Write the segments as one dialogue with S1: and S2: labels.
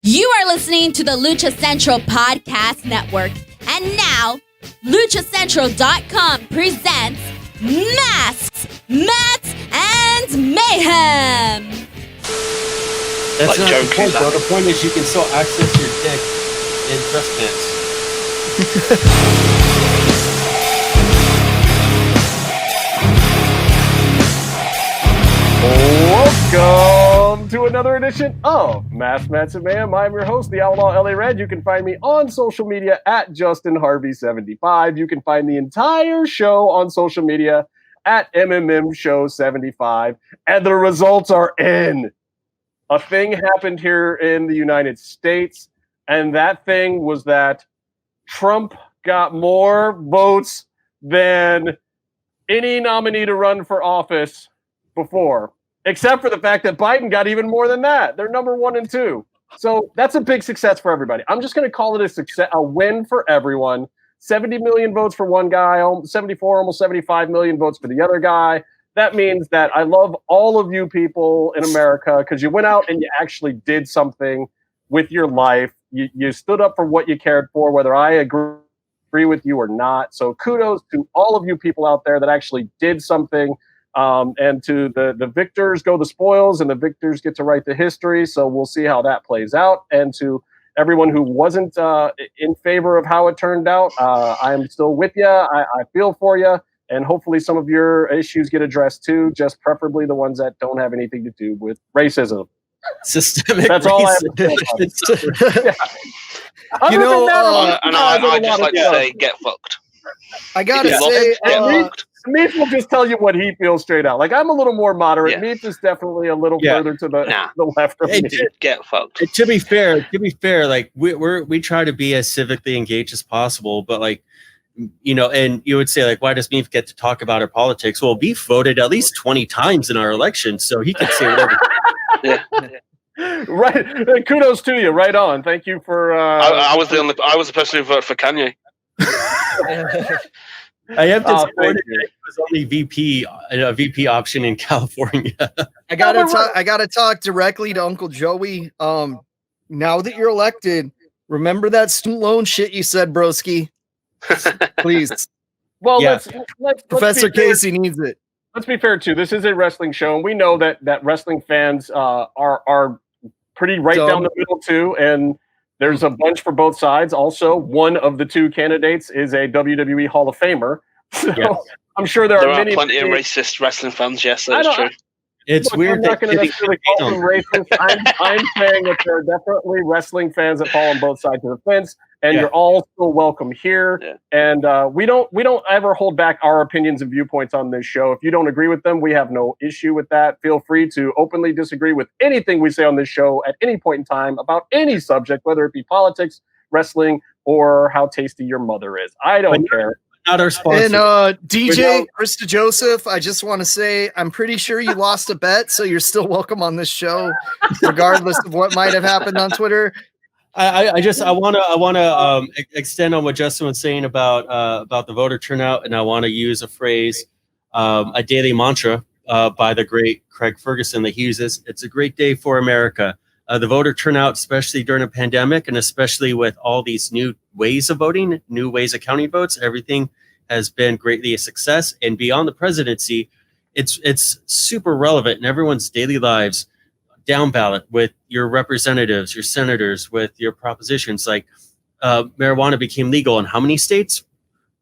S1: You are listening to the Lucha Central Podcast Network. And now, LuchaCentral.com presents Masks, Mats, and Mayhem.
S2: That's
S3: like
S2: not the
S3: joking,
S2: point, bro. The point is you can still access your dick in dress pants.
S4: Welcome to another edition of Masks, Mats, and Mayhem. I'm your host, the Outlaw LA Red. You can find me on social media at JustinHarvey75. You can find the entire show on social media at MMMShow75. And the results are in. A thing happened here in the United States, and that thing was that Trump got more votes than any nominee to run for office before, except for the fact that Biden got even more than that. They're number 1 and 2. So that's a big success for everybody. I'm just going to call it a win for everyone. 70 million votes for one guy, 74, almost 75 million votes for the other guy. That means that I love all of you people in America because you went out and you actually did something with your life. You stood up for what you cared for, whether I agree with you or not. So kudos to all of you people out there that actually did something. And to the victors go the spoils, and the victors get to write the history. So we'll see how that plays out. And to everyone who wasn't in favor of how it turned out, I am still with you. I feel for you. And hopefully some of your issues get addressed too, just preferably the ones that don't have anything to do with racism.
S2: Systemic
S4: That's
S2: racism.
S4: all I have to say about it.
S5: You know,
S3: I just like to say, get fucked.
S5: I gotta
S3: Get
S5: say,
S3: fucked.
S4: Meef will just tell you what he feels straight out. Like, I'm a little more moderate.
S3: Yeah.
S4: Meef is definitely a little further to the left of me.
S3: Get fucked.
S2: To be fair, like we try to be as civically engaged as possible, but like, you know, and you would say like, why does Meef get to talk about our politics? Well, Meef voted at least 20 times in our election, so he can say whatever.
S3: Yeah.
S4: Right. Kudos to you. Right on. Thank you for.
S3: I was the person who voted for Kanye.
S2: I have
S4: Oh,
S2: disappointed that it was only a VP option in California.
S5: I gotta talk directly to Uncle Joey. Now that you're elected, remember that student loan shit you said, broski. Please.
S4: Well,
S2: Yeah.
S4: let's
S5: Professor
S4: be fair.
S5: Casey needs it.
S4: Let's be fair too. This is a wrestling show, and we know that wrestling fans are pretty right
S5: Dumb.
S4: down the middle too. And there's a bunch for both sides. Also, one of the two candidates is a WWE Hall of Famer. So
S2: Yes.
S4: I'm sure there are many
S3: plenty of racist wrestling fans. Yes, that's true.
S2: It's
S4: Look,
S2: weird
S4: I'm not
S2: that
S4: going to necessarily call them racist. I'm saying that there are definitely wrestling fans that fall on both sides of the fence, and
S2: Yeah.
S4: you're all still welcome here.
S3: Yeah.
S4: And we don't ever hold back our opinions and viewpoints on this show. If you don't agree with them, we have no issue with that. Feel free to openly disagree with anything we say on this show at any point in time about any subject, whether it be politics, wrestling, or how tasty your mother is. I don't care.
S2: not our sponsor.
S5: And DJ Krista Joseph, I just want to say I'm pretty sure you lost a bet, so you're still welcome on this show, regardless of what might have happened on Twitter.
S2: I want to extend on what Justin was saying about the voter turnout, and I want to use a phrase, a daily mantra by the great Craig Ferguson that he uses. It's a great day for America. The voter turnout, especially during a pandemic, and especially with all these new ways of voting, new ways of counting votes, everything has been greatly a success. And beyond the presidency, it's super relevant in everyone's daily lives. Down ballot with your representatives, your senators, with your propositions, like marijuana became legal in how many states?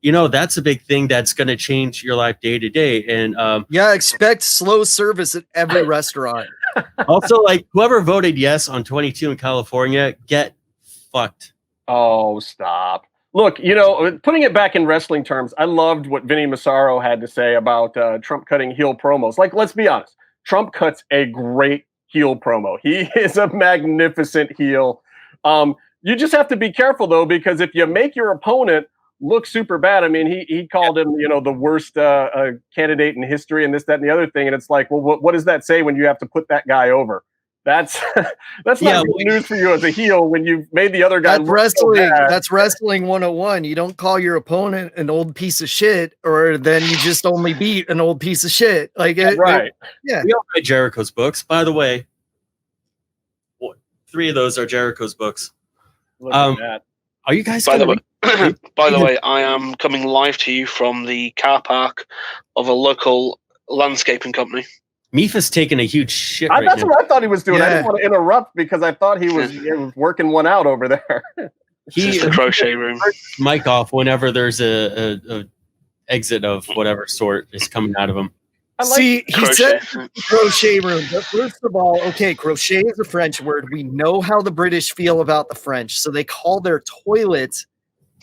S2: You know, that's a big thing that's going to change your life day to day. And
S5: yeah, expect slow service at every restaurant.
S2: Also, like, whoever voted yes on 22 in California, get fucked.
S4: Oh, stop. Look, you know, putting it back in wrestling terms, I loved what Vinny Massaro had to say about Trump cutting heel promos. Like, let's be honest. Trump cuts a great heel promo. He is a magnificent heel. You just have to be careful, though, because if you make your opponent look super bad, I mean, he called him, you know, the worst candidate in history and this, that, and the other thing. And it's like, well, what does that say when you have to put that guy over? That's not good news for you as a heel when you've made the other guy
S5: That's
S4: look
S5: wrestling.
S4: so bad.
S5: That's wrestling 101. You don't call your opponent an old piece of shit, or then you just only beat an old piece of shit. Like,
S4: Right.
S5: yeah.
S2: We all read Jericho's books. By the way, 3 of those are Jericho's books.
S4: Look at that.
S2: Are you guys?
S3: By the way, I am coming live to you from the car park of a local landscaping company.
S2: Mifa's taking a huge shit
S4: That's
S2: now.
S4: what I thought he was doing.
S5: Yeah.
S4: I didn't want to interrupt because I thought he was working one out over there.
S3: He's the crochet room.
S2: Mic off whenever there's a exit of whatever sort is coming out of him.
S5: See, he
S3: Crochet.
S5: said crochet room. But first of all, okay, crochet is a French word. We know how the British feel about the French, so they call their toilet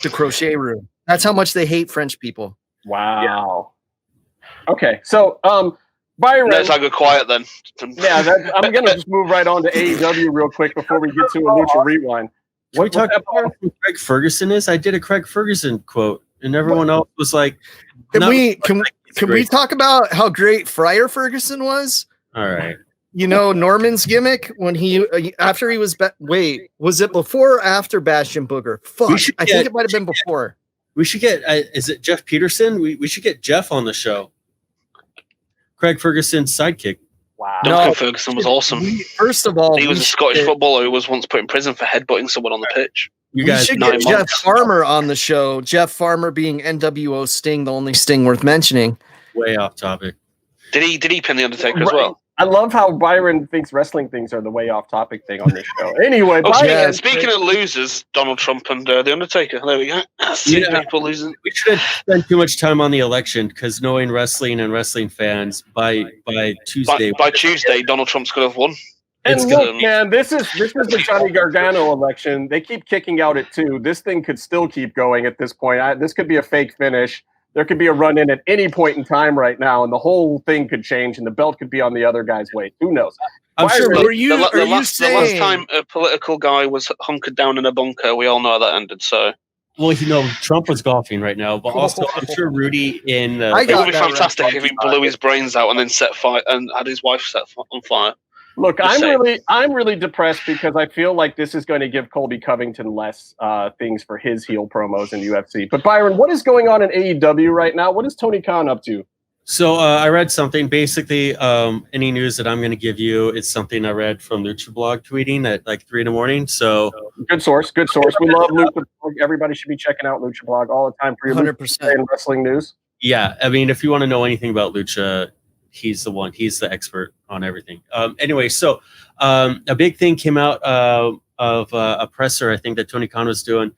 S5: the crochet room. That's how much they hate French people.
S4: Wow. Yeah. Okay, so Byron.
S3: Let's go quiet then.
S4: Yeah, I'm gonna just move right on to AEW real quick before we get to a Lucha Rewind.
S2: Can we talk about who Craig Ferguson is? I did a Craig Ferguson quote, and everyone else was like,
S5: Can we talk about how great Friar Ferguson was?
S2: All right.
S5: You know, Norman's gimmick when he after he was was it before or after Bastion Booger? Fuck, I think it might have been before.
S2: We should get is it Jeff Peterson? We should get Jeff on the show. Craig Ferguson's sidekick.
S4: Wow.
S3: Duncan Ferguson was awesome.
S5: First of all,
S3: He was a Scottish footballer who was once put in prison for headbutting someone on the pitch.
S2: You
S5: We
S2: guys,
S5: should
S3: 9
S5: get Jeff
S3: months.
S5: Farmer on the show. Jeff Farmer being NWO Sting, the only Sting worth mentioning.
S2: way off topic.
S3: Did he pin the Undertaker as well?
S4: I love how Byron thinks wrestling things are the way off topic thing on this show. Anyway,
S3: Oh,
S4: Byron,
S3: speaking of losers, Donald Trump and the Undertaker. There we go. See people losing.
S2: We shouldn't spend too much time on the election because knowing wrestling and wrestling fans by Tuesday.
S3: By Tuesday, Donald Trump's going to have won.
S4: and
S3: It's
S4: look,
S3: gonna-
S4: man, this is the Johnny Gargano election. They keep kicking out at 2. This thing could still keep going at this point. This could be a fake finish. There could be a run in at any point in time right now, and the whole thing could change, and the belt could be on the other guy's way. Who knows?
S2: I'm sure.
S5: Are you
S3: the last
S5: saying?
S3: time a political guy was hunkered down in a bunker, we all know how that ended. So
S2: Well, Trump was golfing right now, but also I'm sure Rudy in.
S5: I
S3: it
S5: got
S3: would be
S5: that right.
S3: fantastic if he blew his brains out and then set fire and had his wife set on fire.
S4: Look,
S3: Just saying.
S4: I'm really depressed because I feel like this is going to give Colby Covington less things for his heel promos in UFC. But Byron, what is going on in AEW right now? What is Tony Khan up to?
S2: So I read something. Basically, any news that I'm going to give you is something I read from Lucha Blog tweeting at like 3 a.m. So
S4: Good source. We love Lucha Blog. Everybody should be checking out Lucha Blog all the time for your
S5: 100%.
S4: and wrestling news.
S2: yeah, I mean, if you want to know anything about Lucha, he's the one. He's the expert on everything. Anyway, so a big thing came out of a presser, I think that Tony Khan was doing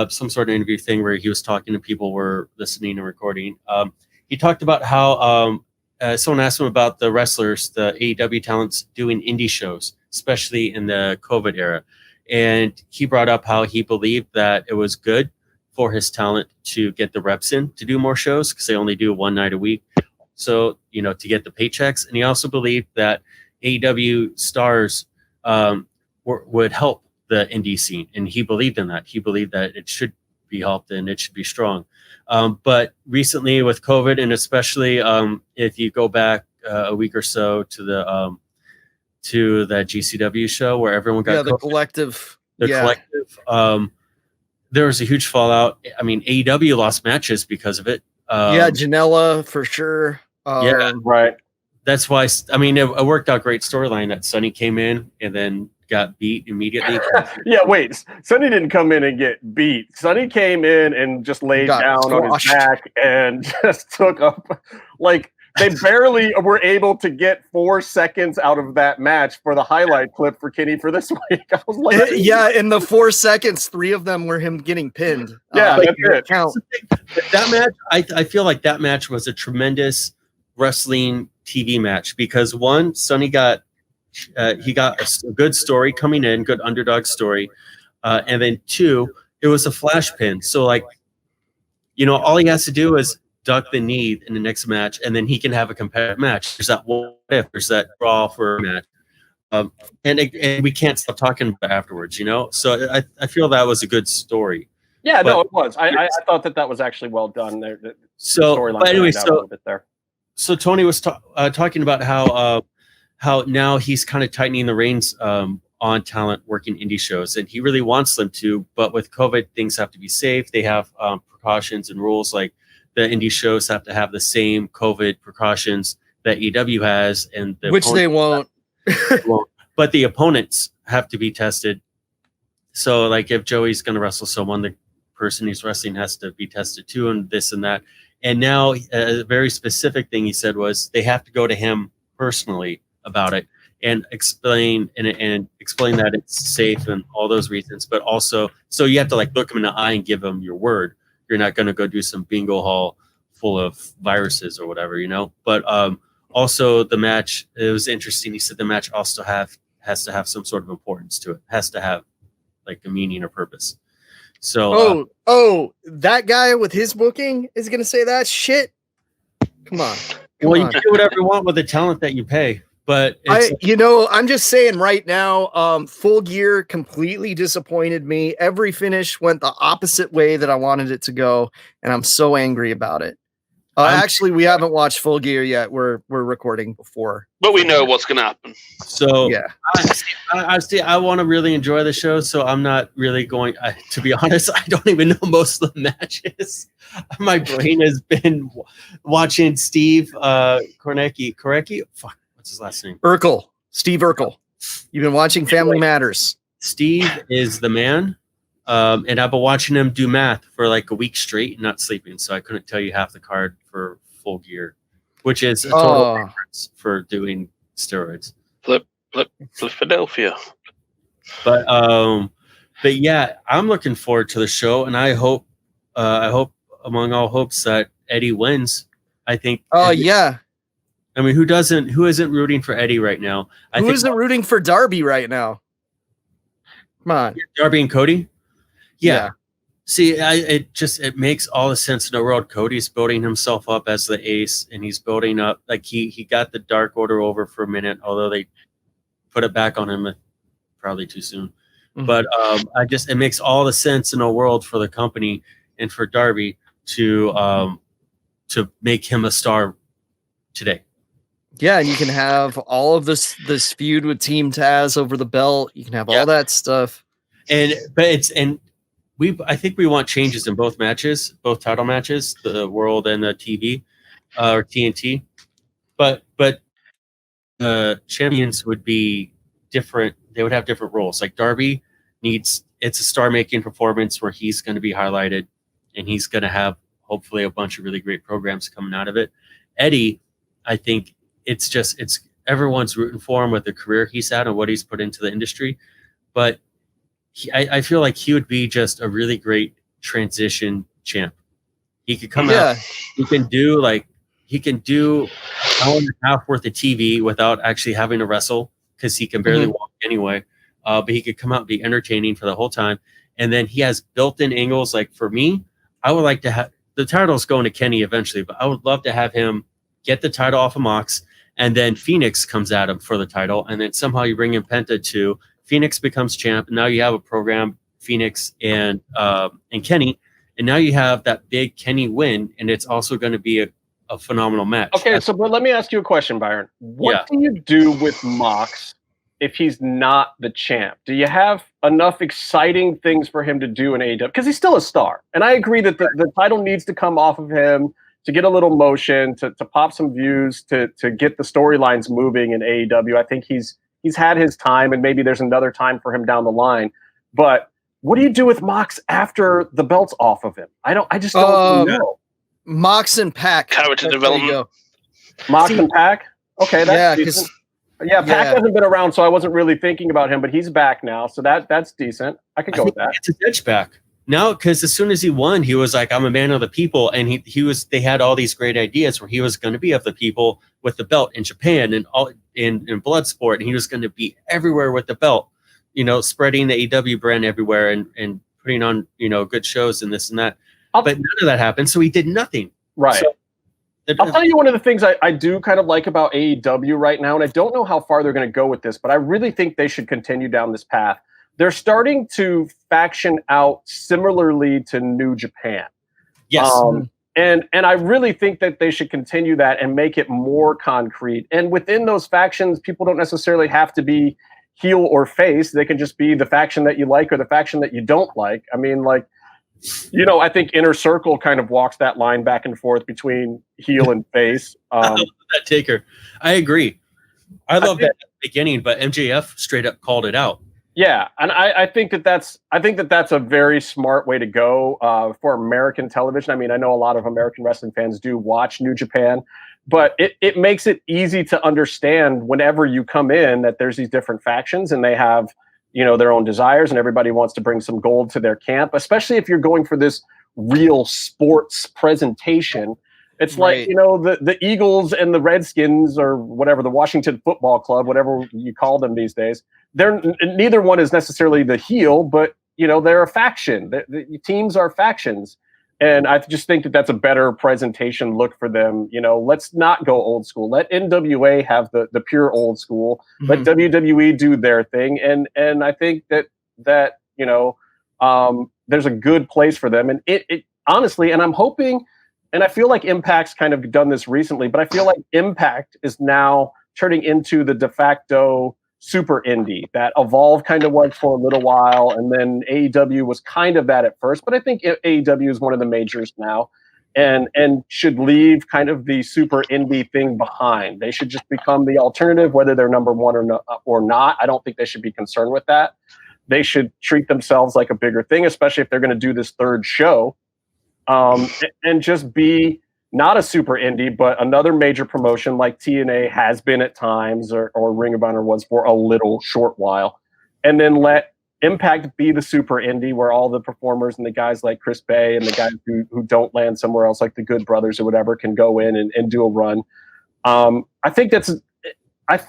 S2: some sort of interview thing where he was talking to people who were listening and recording. He talked about how someone asked him about the wrestlers, the AEW talents doing indie shows, especially in the COVID era. And he brought up how he believed that it was good for his talent to get the reps in to do more shows because they only do one night a week. So, to get the paychecks. And he also believed that AEW stars would help the indie scene. And he believed in that. He believed that it should be helped and it should be strong. But recently with COVID, and especially if you go back a week or so to that GCW show where everyone got
S5: the
S2: COVID,
S5: collective.
S2: collective, there was a huge fallout. I mean, AEW lost matches because of it.
S5: Janela for sure.
S4: Right.
S2: That's why, I mean, it worked out great storyline that Sonny came in and then got beat immediately.
S4: Yeah, wait. Sonny didn't come in and get beat. Sonny came in and just laid
S5: Got
S4: down on his
S5: squashed.
S4: back and just took up. Like, they barely were able to get 4 seconds out of that match for the highlight clip for Kenny for this week. I was like,
S5: In the 4 seconds, 3 of them were him getting pinned.
S4: Yeah, that's it.
S5: Count.
S2: That match, I feel like that match was a tremendous wrestling TV match because one, Sonny got a good story coming in, good underdog story, and then 2, it was a flash pin. So all he has to do is duck the knee in the next match, and then he can have a competitive match. There's that what if, there's that draw for a match, and we can't stop talking about it afterwards. So I feel that was a good story.
S4: yeah,
S2: But-
S4: no, it was. I thought that was actually well done. There, the
S2: So,
S4: storyline
S2: but anyway,
S4: went down a little bit there.
S2: So Tony was talking about how now he's kind of tightening the reins on talent working indie shows, and he really wants them to. But with COVID, things have to be safe. They have precautions and rules, like the indie shows have to have the same COVID precautions that EW has, and
S5: Which they won't.
S2: but the opponents have to be tested. So like if Joey's going to wrestle someone, the person he's wrestling has to be tested too, and this and that. And now a very specific thing he said was they have to go to him personally about it and explain that it's safe and all those reasons. But also, so you have to like look him in the eye and give him your word. You're not going to go do some bingo hall full of viruses or whatever, you know. But also the match, it was interesting. He said the match also has to have some sort of importance to it. Has to have like a meaning or purpose. So
S5: that guy with his booking is gonna say that shit. Come on.
S2: You can do whatever you want with the talent that you pay, but
S5: I'm just saying right now, Full Gear completely disappointed me. Every finish went the opposite way that I wanted it to go, and I'm so angry about it. Actually, we haven't watched Full Gear yet. We're recording before,
S3: but we know what's going to happen.
S2: So
S5: yeah,
S2: I want to really enjoy the show. So I'm not really going. To be honest, I don't even know most of the matches. My brain has been watching Steve Korecki. Fuck, what's his last name?
S5: Steve Urkel. You've been watching Family Matters.
S2: Steve is the man. And I've been watching him do math for like a week straight and not sleeping. So I couldn't tell you half the card for Full Gear, which is a total difference for doing steroids.
S3: Flip Philadelphia.
S2: But yeah, I'm looking forward to the show, and I hope among all hopes that Eddie wins. I think.
S5: Yeah.
S2: I mean, who isn't rooting for Eddie right now?
S5: Who isn't rooting for Darby right now? Come on.
S2: Darby and Cody? Yeah. See, it makes all the sense in the world. Cody's building himself up as the ace, and he's building up like he got the Dark Order over for a minute, although they put it back on him probably too soon. Mm-hmm. But it makes all the sense in the world for the company and for Darby to make him a star today.
S5: Yeah, and you can have all of this feud with Team Taz over the belt. You can have all that stuff.
S2: I think we want changes in both matches, both title matches, the World and the TV or TNT. But champions would be different. They would have different roles. Like Darby it's a star-making performance where he's going to be highlighted, and he's going to have hopefully a bunch of really great programs coming out of it. Eddie, I think it's everyone's rooting for him with the career he's had and what he's put into the industry. But I feel like he would be just a really great transition champ. He could come out. He can do an hour and a half worth of TV without actually having to wrestle because he can barely walk anyway. But he could come out and be entertaining for the whole time. And then he has built-in angles. Like for me, I would like to have the title's going to Kenny eventually, but I would love to have him get the title off of Mox, and then Phoenix comes at him for the title, and then somehow you bring in Penta too. Phoenix becomes champ, and now you have a program, Phoenix and Kenny, and now you have that big Kenny win, and it's also going to be a phenomenal match.
S4: Okay, but let me ask you a question, Byron. What do you do with Mox if he's not the champ? Do you have enough exciting things for him to do in AEW? Because he's still a star, and I agree that the title needs to come off of him to get a little motion, to pop some views, to get the storylines moving in AEW. I think he's had his time, and maybe there's another time for him down the line. But what do you do with Mox after the belt's off of him? I just don't know.
S5: Mox and Pac.
S3: Character development.
S4: Mox and Pac? Okay, that's decent. Yeah, Pac hasn't been around, so I wasn't really thinking about him, but he's back now, so that's decent. I could go with that.
S2: It's a ditch back. No, because as soon as he won, he was like, I'm a man of the people. And they had all these great ideas where he was going to be of the people with the belt in Japan and all in Bloodsport. And he was going to be everywhere with the belt, spreading the AEW brand everywhere and putting on, good shows and this and that. But none of that happened. So he did nothing.
S4: Right. So, I'll tell you one of the things I do kind of like about AEW right now, and I don't know how far they're going to go with this, but I really think they should continue down this path. They're starting to faction out similarly to New Japan.
S2: Yes.
S4: And I really think that they should continue that and make it more concrete. And within those factions, people don't necessarily have to be heel or face. They can just be the faction that you like or the faction that you don't like. I mean, I think Inner Circle kind of walks that line back and forth between heel and face.
S2: That Taker. I agree. I love that at the beginning, but MJF straight up called it out.
S4: Yeah, and I think that's a very smart way to go for American television. I mean, I know a lot of American wrestling fans do watch New Japan, but it makes it easy to understand whenever you come in that there's these different factions and they have, their own desires, and everybody wants to bring some gold to their camp, especially if you're going for this real sports presentation. It's like, the Eagles and the Redskins, or whatever, the Washington Football Club, whatever you call them these days, neither one is necessarily the heel, but, they're a faction. The teams are factions. And I just think that that's a better presentation look for them. Let's not go old school. Let NWA have the pure old school. Let WWE do their thing. And I think that there's a good place for them. And it honestly, and I'm hoping, and I feel like Impact's kind of done this recently, but I feel like Impact is now turning into the de facto super indie that Evolve kind of was for a little while, and then AEW was kind of that at first. But I think AEW is one of the majors now, and should leave kind of the super indie thing behind. They should just become the alternative, whether they're number one or not. I don't think they should be concerned with that. They should treat themselves like a bigger thing, especially if they're going to do this third show. And just be not a super indie, but another major promotion like TNA has been at times, or Ring of Honor was for a little short while. And then let Impact be the super indie, where all the performers and the guys like Chris Bay and the guys who don't land somewhere else, like the Good Brothers or whatever, can go in and do a run. I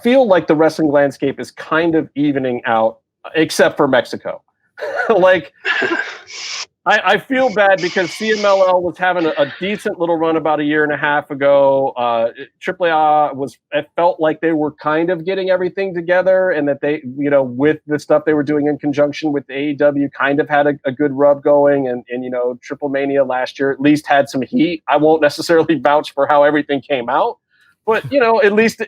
S4: feel like the wrestling landscape is kind of evening out, except for Mexico. Like, I feel bad because CMLL was having a decent little run about a year and a half ago. AAA it felt like they were kind of getting everything together, and that they, with the stuff they were doing in conjunction with AEW, kind of had a good rub going. And Triple Mania last year at least had some heat. I won't necessarily vouch for how everything came out, but at least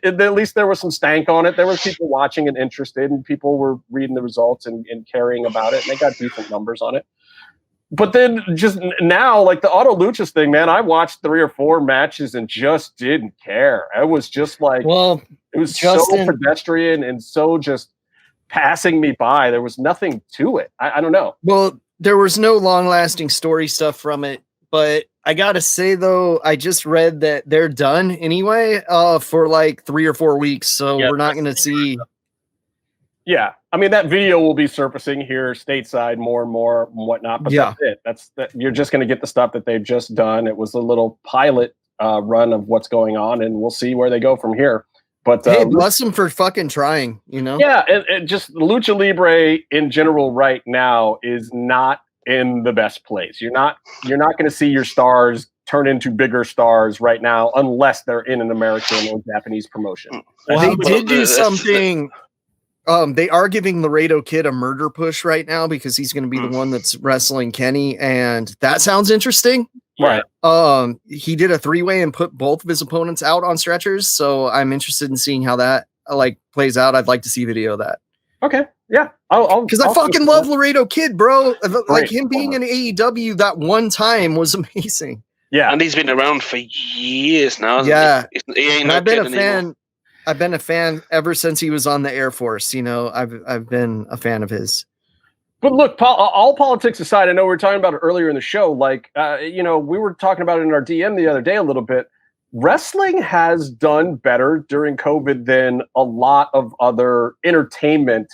S4: there was some stank on it. There were people watching and interested, and people were reading the results and caring about it, and they got decent numbers on it. But then just now, like the Auto Luchas thing, man, I watched 3 or 4 matches and just didn't care. It was just like, it was so pedestrian and so just passing me by. There was nothing to it. I don't know.
S5: Well, there was no long lasting story stuff from it, but I gotta say though, I just read that they're done anyway, for like 3 or 4 weeks. So we're not going to see.
S4: Yeah, I mean, that video will be surfacing here stateside more and more and whatnot. But that's it. You're just going to get the stuff that they've just done. It was a little pilot run of what's going on, and we'll see where they go from here. But
S5: hey, bless them for fucking trying.
S4: Yeah, and just Lucha Libre in general right now is not in the best place. You're not going to see your stars turn into bigger stars right now unless they're in an American or Japanese promotion.
S5: Well, they did do something. They are giving Laredo Kid a murder push right now because he's going to be the one that's wrestling Kenny, and that sounds interesting.
S4: Right.
S5: He did a 3-way and put both of his opponents out on stretchers, so I'm interested in seeing how that plays out. I'd like to see video of that.
S4: Okay. Yeah.
S5: Because I fucking love Laredo Kid, bro. Like him being in AEW that one time was amazing.
S3: Yeah. And he's been around for years now.
S5: Yeah.
S3: He ain't
S5: I've been a fan.
S3: Anymore.
S5: I've been a fan ever since he was on the Air Force. I've been a fan of his.
S4: But look, all politics aside, I know we were talking about it earlier in the show. Like, we were talking about it in our DM the other day a little bit. Wrestling has done better during COVID than a lot of other entertainment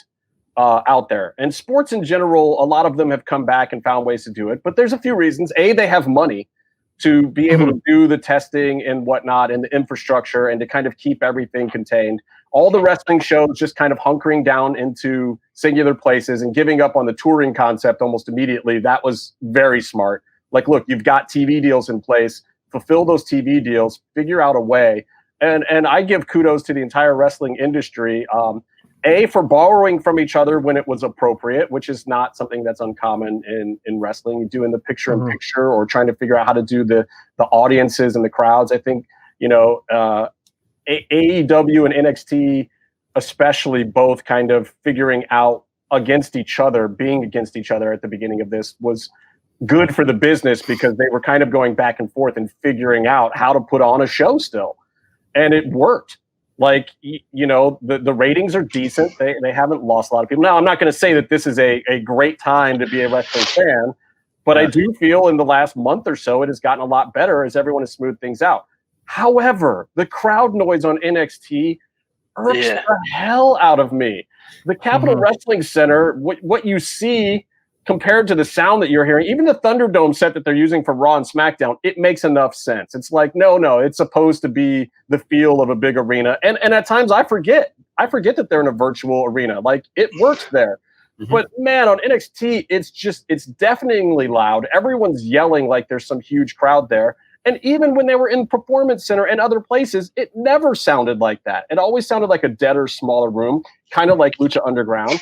S4: out there. And sports in general, a lot of them have come back and found ways to do it. But there's a few reasons. A, they have money to be able to do the testing and whatnot and the infrastructure and to kind of keep everything contained. All the wrestling shows just kind of hunkering down into singular places and giving up on the touring concept almost immediately. That was very smart. Like, look, you've got TV deals in place, fulfill those TV deals, figure out a way. And I give kudos to the entire wrestling industry. A, for borrowing from each other when it was appropriate, which is not something that's uncommon in wrestling, doing the picture-in-picture or trying to figure out how to do the audiences and the crowds. I think, AEW and NXT especially both kind of figuring out against each other, being against each other at the beginning of this was good for the business because they were kind of going back and forth and figuring out how to put on a show still. And it worked. Like, the ratings are decent. They haven't lost a lot of people. Now, I'm not going to say that this is a great time to be a wrestling fan, but I do feel in the last month or so it has gotten a lot better as everyone has smoothed things out. However, the crowd noise on NXT irks the hell out of me. The Capitol Wrestling Center, what you see compared to the sound that you're hearing, even the Thunderdome set that they're using for Raw and SmackDown, it makes enough sense. It's like, no, it's supposed to be the feel of a big arena. And at times I forget that they're in a virtual arena. Like, it works there. But man, on NXT, it's deafeningly loud. Everyone's yelling like there's some huge crowd there. And even when they were in Performance Center and other places, it never sounded like that. It always sounded like a deader, smaller room, kind of like Lucha Underground.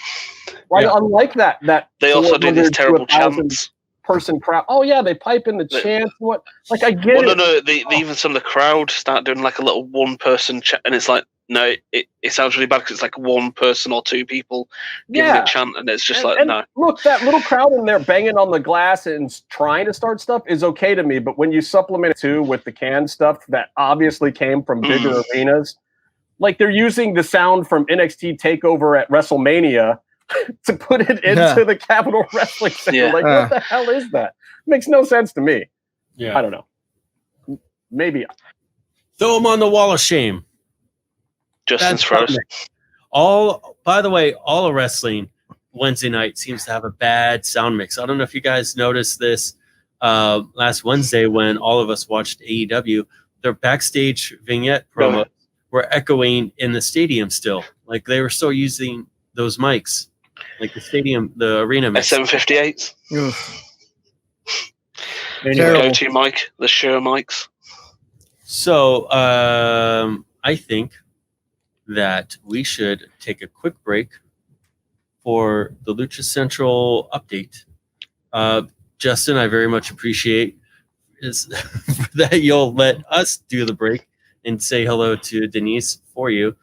S4: Right? Yeah. Unlike that
S3: they also do these terrible chants.
S4: Person crowd. Oh yeah, they pipe in the chants. What? Like, I get it.
S3: No. Even some of the crowd start doing like a little one-person chant, and it's like, no, it sounds really bad because it's like one person or two people giving a chant, and it's just no.
S4: Look, that little crowd in there banging on the glass and trying to start stuff is okay to me, but when you supplement it too with the canned stuff that obviously came from bigger arenas, like they're using the sound from NXT TakeOver at WrestleMania to put it into the Capitol Wrestling Center. Yeah. Like, what the hell is that? It makes no sense to me. Yeah. I don't know. Maybe.
S2: Throw him on the wall of shame.
S3: Justin's frozen.
S2: By the way, all of wrestling Wednesday night seems to have a bad sound mix. I don't know if you guys noticed this last Wednesday when all of us watched AEW. Their backstage vignette promo were echoing in the stadium still. Like, they were still using those mics. Like the arena mic.
S3: SM58s. Go-to mic, the Shure mics.
S2: So I think that we should take a quick break for the Lucha Central update. Justin, I very much appreciate that you'll let us do the break and say hello to Denise for you.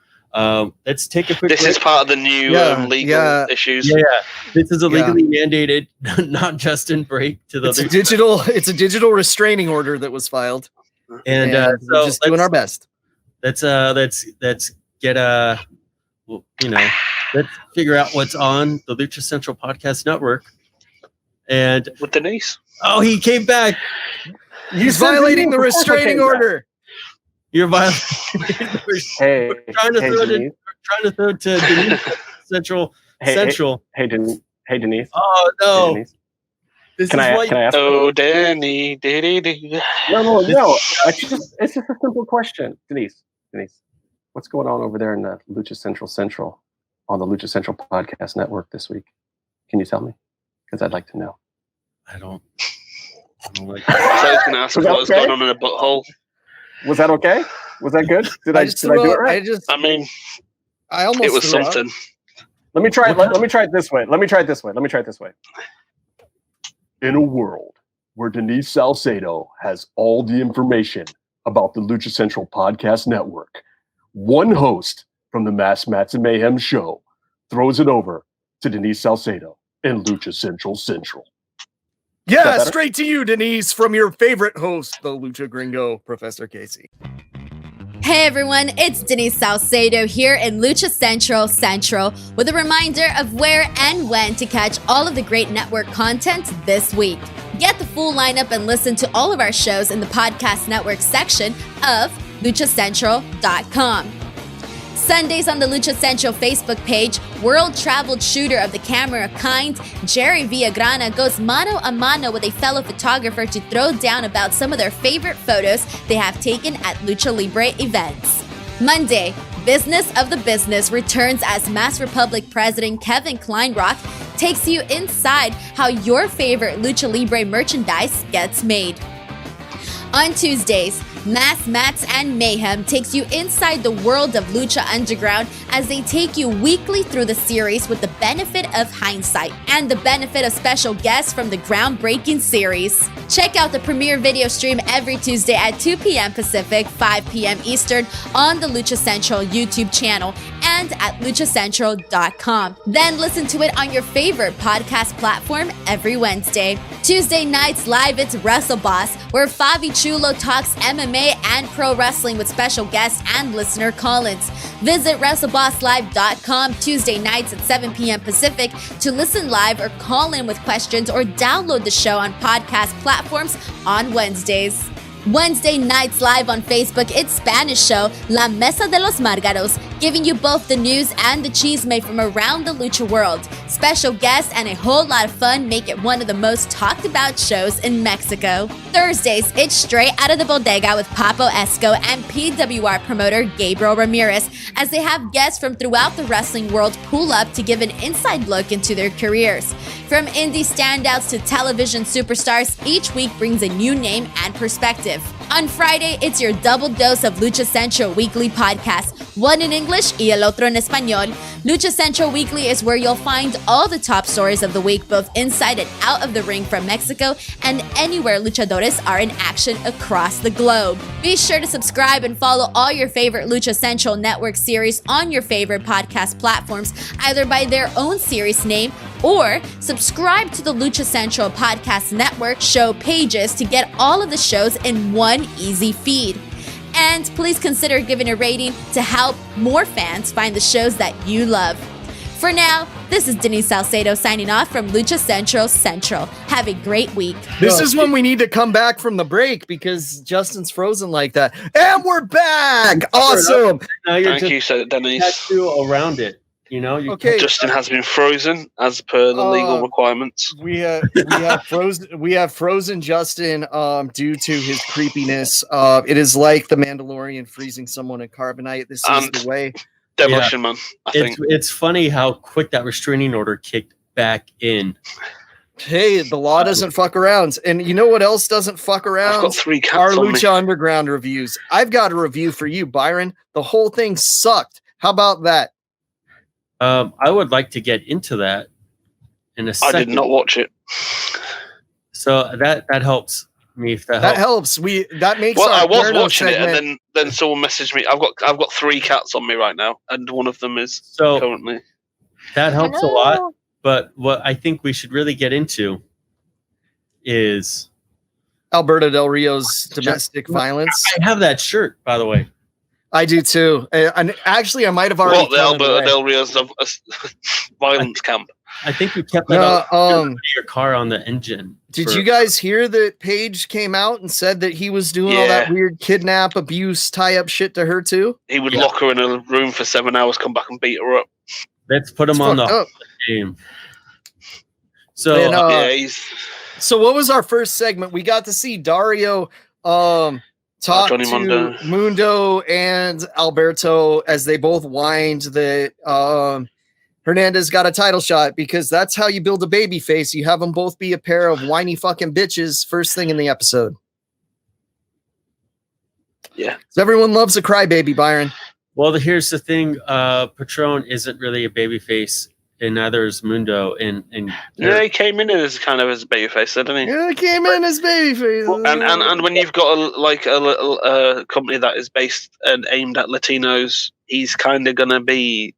S2: Let's take a quick break.
S3: This is part of the new legal issues.
S2: Yeah, this is a legally mandated, not Justin break to the.
S5: It's a digital restraining order that was filed,
S2: and
S5: we're just doing our best.
S2: Let's get let's figure out what's on the Lucha Central Podcast Network, and
S3: with Denise.
S2: Oh, he came back.
S5: He's violating the restraining order.
S2: You're violating.
S4: Hey,
S2: we're trying to throw it to Denise Central.
S4: Hey, Denise.
S2: Oh no!
S4: Hey, Denise. Can I ask?
S3: Oh, Danny.
S4: No. It's just a simple question, Denise. What's going on over there in the Lucha Central on the Lucha Central Podcast Network this week? Can you tell me? Because I'd like to know.
S2: I don't like.
S3: So I was going to ask what's going on in a butthole.
S4: Was that okay? Was that good? Did I do it right?
S5: I almost.
S3: It was something.
S4: Let me try it this way. In a world where Denise Salcedo has all the information about the Lucha Central Podcast Network, one host from the Mats and Mayhem show throws it over to Denise Salcedo in Lucha Central.
S5: Yeah, straight to you, Denise, from your favorite host, the Lucha Gringo, Professor Casey.
S1: Hey everyone, it's Denise Salcedo here in Lucha Central with a reminder of where and when to catch all of the great network content this week. Get the full lineup and listen to all of our shows in the podcast network section of luchacentral.com. Sundays on the Lucha Central Facebook page, world-traveled shooter of the camera kind, Jerry Villagrana goes mano a mano with a fellow photographer to throw down about some of their favorite photos they have taken at Lucha Libre events. Monday, Business of the Business returns as Mass Republic President Kevin Kleinrock takes you inside how your favorite Lucha Libre merchandise gets made. On Tuesdays, Mats and Mayhem takes you inside the world of Lucha Underground as they take you weekly through the series with the benefit of hindsight and the benefit of special guests from the groundbreaking series. Check out the premiere video stream every Tuesday at 2 p.m. Pacific, 5 p.m. Eastern on the Lucha Central YouTube channel and at luchacentral.com. Then listen to it on your favorite podcast platform every Wednesday. Tuesday nights live, it's Wrestle Boss, where Fabi Chulo talks MMA and pro wrestling with special guests and listener call-ins. Visit WrestleBossLive.com Tuesday nights at 7 p.m. Pacific to listen live or call in with questions, or download the show on podcast platforms on Wednesdays. Wednesday nights live on Facebook, it's Spanish show La Mesa de los Márgaros, giving you both the news and the chisme from around the lucha world. Special guests and a whole lot of fun make it one of the most talked about shows in Mexico. Thursdays, it's Straight Out of the Bodega with Papo Esco and PWR promoter Gabriel Ramirez, as they have guests from throughout the wrestling world pull up to give an inside look into their careers. From indie standouts to television superstars, each week brings a new name and perspective. On Friday, it's your double dose of Lucha Central Weekly podcast, one in English y el otro en español. Lucha Central Weekly is where you'll find all the top stories of the week, both inside and out of the ring from Mexico and anywhere luchadores are in action across the globe. Be sure to subscribe and follow all your favorite Lucha Central Network series on your favorite podcast platforms, either by their own series name or subscribe to the Lucha Central Podcast Network show pages to get all of the shows in one easy feed. And please consider giving a rating to help more fans find the shows that you love. For now, this is Denise Salcedo signing off from Lucha Central Central. Have a great week.
S5: This is when we need to come back from the break because Justin's frozen like that. And we're back. Awesome.
S3: Thank you, Denise.
S2: Around it. You know,
S5: okay.
S3: Justin has been frozen as per the legal requirements.
S5: We have frozen Justin due to his creepiness. It is like the Mandalorian freezing someone in carbonite. This is the way.
S3: Demolition Man.
S2: It's funny how quick that restraining order kicked back in.
S5: Hey, the law doesn't fuck around. And you know what else doesn't fuck around?
S3: I've got 3 cats
S5: Our
S3: on
S5: Lucha
S3: me.
S5: Underground reviews. I've got a review for you, Byron. The whole thing sucked. How about that?
S2: I would like to get into that in a second.
S3: I did not watch it.
S2: So that helps me. If that
S5: helps. That makes.
S3: Well,
S5: our
S3: I was
S5: Inferno
S3: watching
S5: segment.
S3: it, and then someone messaged me. I've got 3 cats on me right now, and one of them is currently.
S2: That helps a lot. But what I think we should really get into is
S5: Alberto Del Rio's domestic violence.
S2: I have that shirt, by the way.
S5: I do too. And actually, I might have already.
S3: The Alberto Del Rio's violence camp.
S2: I think you kept that your car on the engine.
S5: Did you guys hear that Paige came out and said that he was doing all that weird kidnap, abuse, tie-up shit to her too?
S3: He would lock her in a room for 7 hours, come back and beat her up.
S2: Let's put him on the game. So,
S5: so what was our first segment? We got to see Dario talk to Mundo and Alberto as they both whined that Hernandez got a title shot, because that's how you build a baby face. You have them both be a pair of whiny fucking bitches first thing in the episode.
S3: Yeah.
S5: So everyone loves a crybaby, Byron.
S2: Well, here's the thing. Patron isn't really a baby face, and neither is Mundo. And
S3: he came in as kind of as a babyface, didn't he?
S5: Yeah, he came in as babyface.
S3: And when you've got a little company that is based and aimed at Latinos, he's kind of gonna be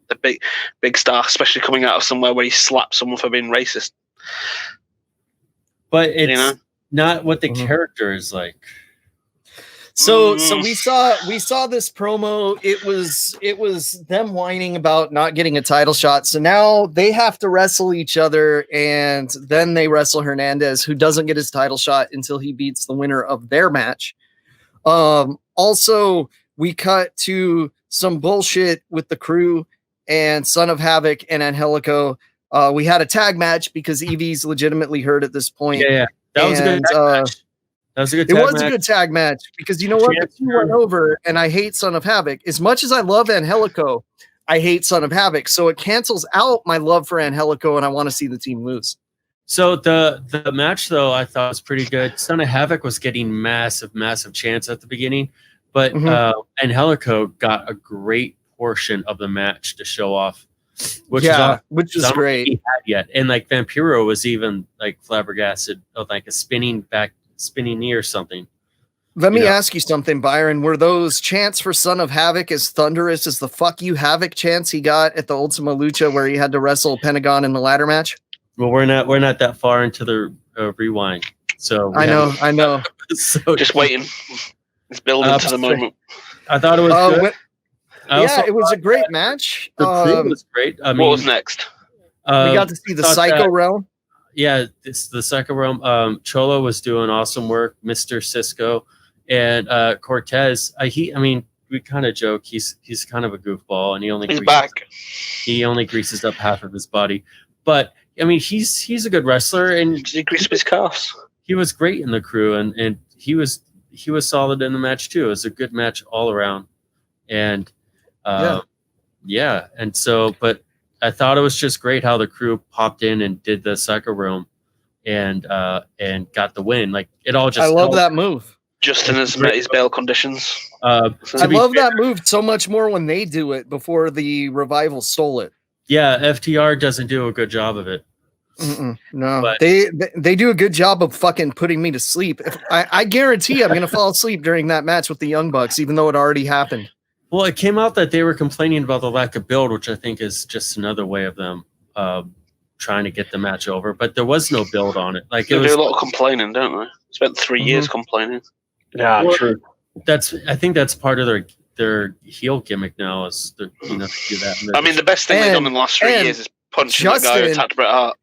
S3: the big star, especially coming out of somewhere where he slapped someone for being racist.
S2: But it's not what the character is like.
S5: So we saw this promo. It was them whining about not getting a title shot. So now they have to wrestle each other, and then they wrestle Hernandez, who doesn't get his title shot until he beats the winner of their match. Also, we cut to some bullshit with the Crew and Son of Havoc and Angelico. We had a tag match because Evie's legitimately hurt at this point.
S2: Yeah. That was a good tag match. That was a good tag match.
S5: A good tag match because you know what? The two went over, and I hate Son of Havoc. As much as I love Angelico, I hate Son of Havoc. So it cancels out my love for Angelico, and I want to see the team lose.
S2: So the match, though, I thought was pretty good. Son of Havoc was getting massive chance at the beginning, but Angelico got a great portion of the match to show off, which is great. He had yet, and like Vampiro was even like flabbergasted of like a spinning knee or something.
S5: Let me ask you something, Byron. Were those chants for Son of Havoc as thunderous as the "fuck you Havoc" chants he got at the Ultima Lucha where he had to wrestle Pentagon in the ladder match?
S2: Well, we're not that far into the rewind, so
S5: I know.
S2: So
S3: Just waiting. It's building to the moment.
S2: I thought it was good.
S5: It was a great match.
S2: The crew was great. I mean,
S3: what was next?
S5: We got to see the Psycho Realm.
S2: Yeah, it's the Psycho Realm. Cholo was doing awesome work. Mr. Cisco and Cortez. We kind of joke he's kind of a goofball, and he only greases up half of his body. But I mean, he's a good wrestler, and
S3: he greased up his calves.
S2: He was great in the crew, and he was solid in the match too. It was a good match all around, and and so, but I thought it was just great how the crew popped in and did the Psycho Realm, and got the win. Like it all just.
S5: I love that move.
S3: Justin has met his bail conditions.
S5: I love that move so much more when they do it before the Revival stole it.
S2: Yeah, FTR doesn't do a good job of it.
S5: No,
S2: but
S5: they do a good job of fucking putting me to sleep. I guarantee I'm going to fall asleep during that match with the Young Bucks, even though it already happened.
S2: Well, it came out that they were complaining about the lack of build, which I think is just another way of them trying to get the match over. But there was no build on it. Like
S3: they do a lot of complaining, don't they? Spent 3 years complaining.
S4: Yeah, true.
S2: I think that's part of their heel gimmick now is to do that.
S3: I mean, the best thing they've done in the last 3 years is punching the guy who attacked Bret Hart.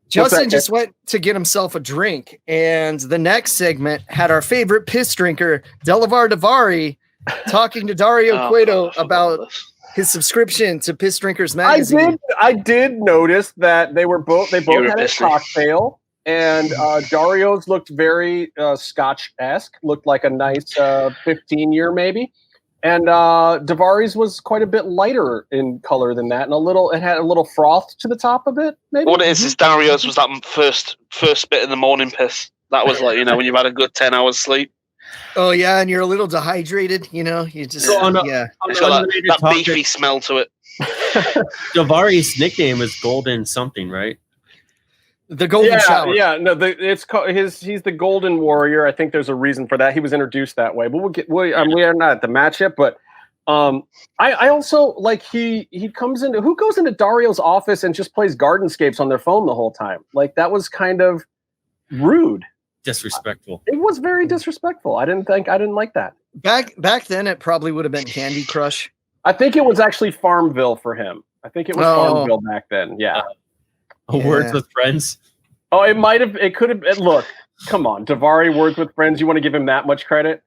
S5: Justin just went to get himself a drink, and the next segment had our favorite piss drinker, Delavar Daivari, talking to Dario Cueto about his subscription to Piss Drinkers magazine.
S4: I did notice that they both had a cocktail, and Dario's looked very Scotch-esque, looked like a nice 15-year maybe. And Daivari's was quite a bit lighter in color than that, and it had a little froth to the top of it. Maybe
S3: what it is Dario's was that first bit in the morning piss. That was like when you've had a good 10 hours sleep.
S5: Oh yeah, and you're a little dehydrated. You just
S3: it's got that beefy smell to it.
S2: Daivari's nickname is Golden something, right?
S5: The Golden Shower.
S4: Yeah, no, it's called he's the Golden Warrior. I think there's a reason for that. He was introduced that way, but we are not at the match yet. But I also like he comes into who goes into Dario's office and just plays Gardenscapes on their phone the whole time. Like that was kind of rude,
S2: disrespectful.
S4: It was very disrespectful. I didn't like that.
S5: Back then, it probably would have been Candy Crush.
S4: I think it was actually Farmville for him. I think it was Farmville back then. Yeah.
S2: Words with Friends.
S4: Oh, it could have. Look, come on, Daivari, Words with Friends. You want to give him that much credit?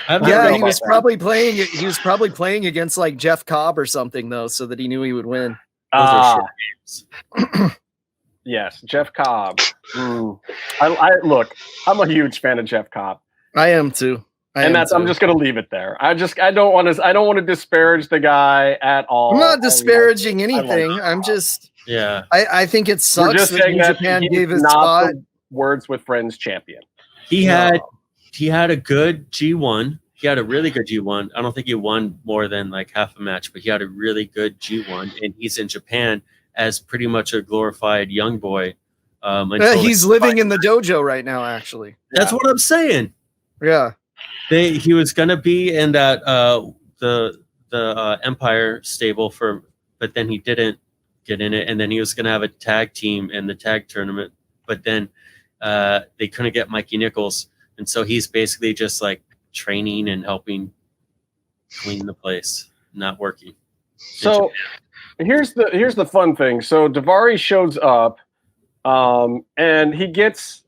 S5: Yeah, he was probably playing. He was probably playing against like Jeff Cobb or something though, so that he knew he would win. Those are short games.
S4: Yes, Jeff Cobb. I look. I'm a huge fan of Jeff Cobb.
S5: I am too.
S4: I'm just going to leave it there. I don't want to disparage the guy at all.
S5: I'm not disparaging anything. I'm just.
S2: Yeah.
S5: I think it sucks that New Japan gave his spot.
S4: Words with Friends champion.
S2: He had a good G1. He had a really good G1. I don't think he won more than like half a match, but he had a really good G1, and he's in Japan as pretty much a glorified young boy.
S5: He's living in the dojo right now. Actually,
S2: that's what I'm saying.
S5: Yeah.
S2: He was gonna be in that the Empire stable but then he didn't get in it, and then he was gonna have a tag team in the tag tournament, but then they couldn't get Mikey Nichols, and so he's basically just like training and helping clean the place, not working.
S4: So here's the fun thing. So Daivari shows up, and he gets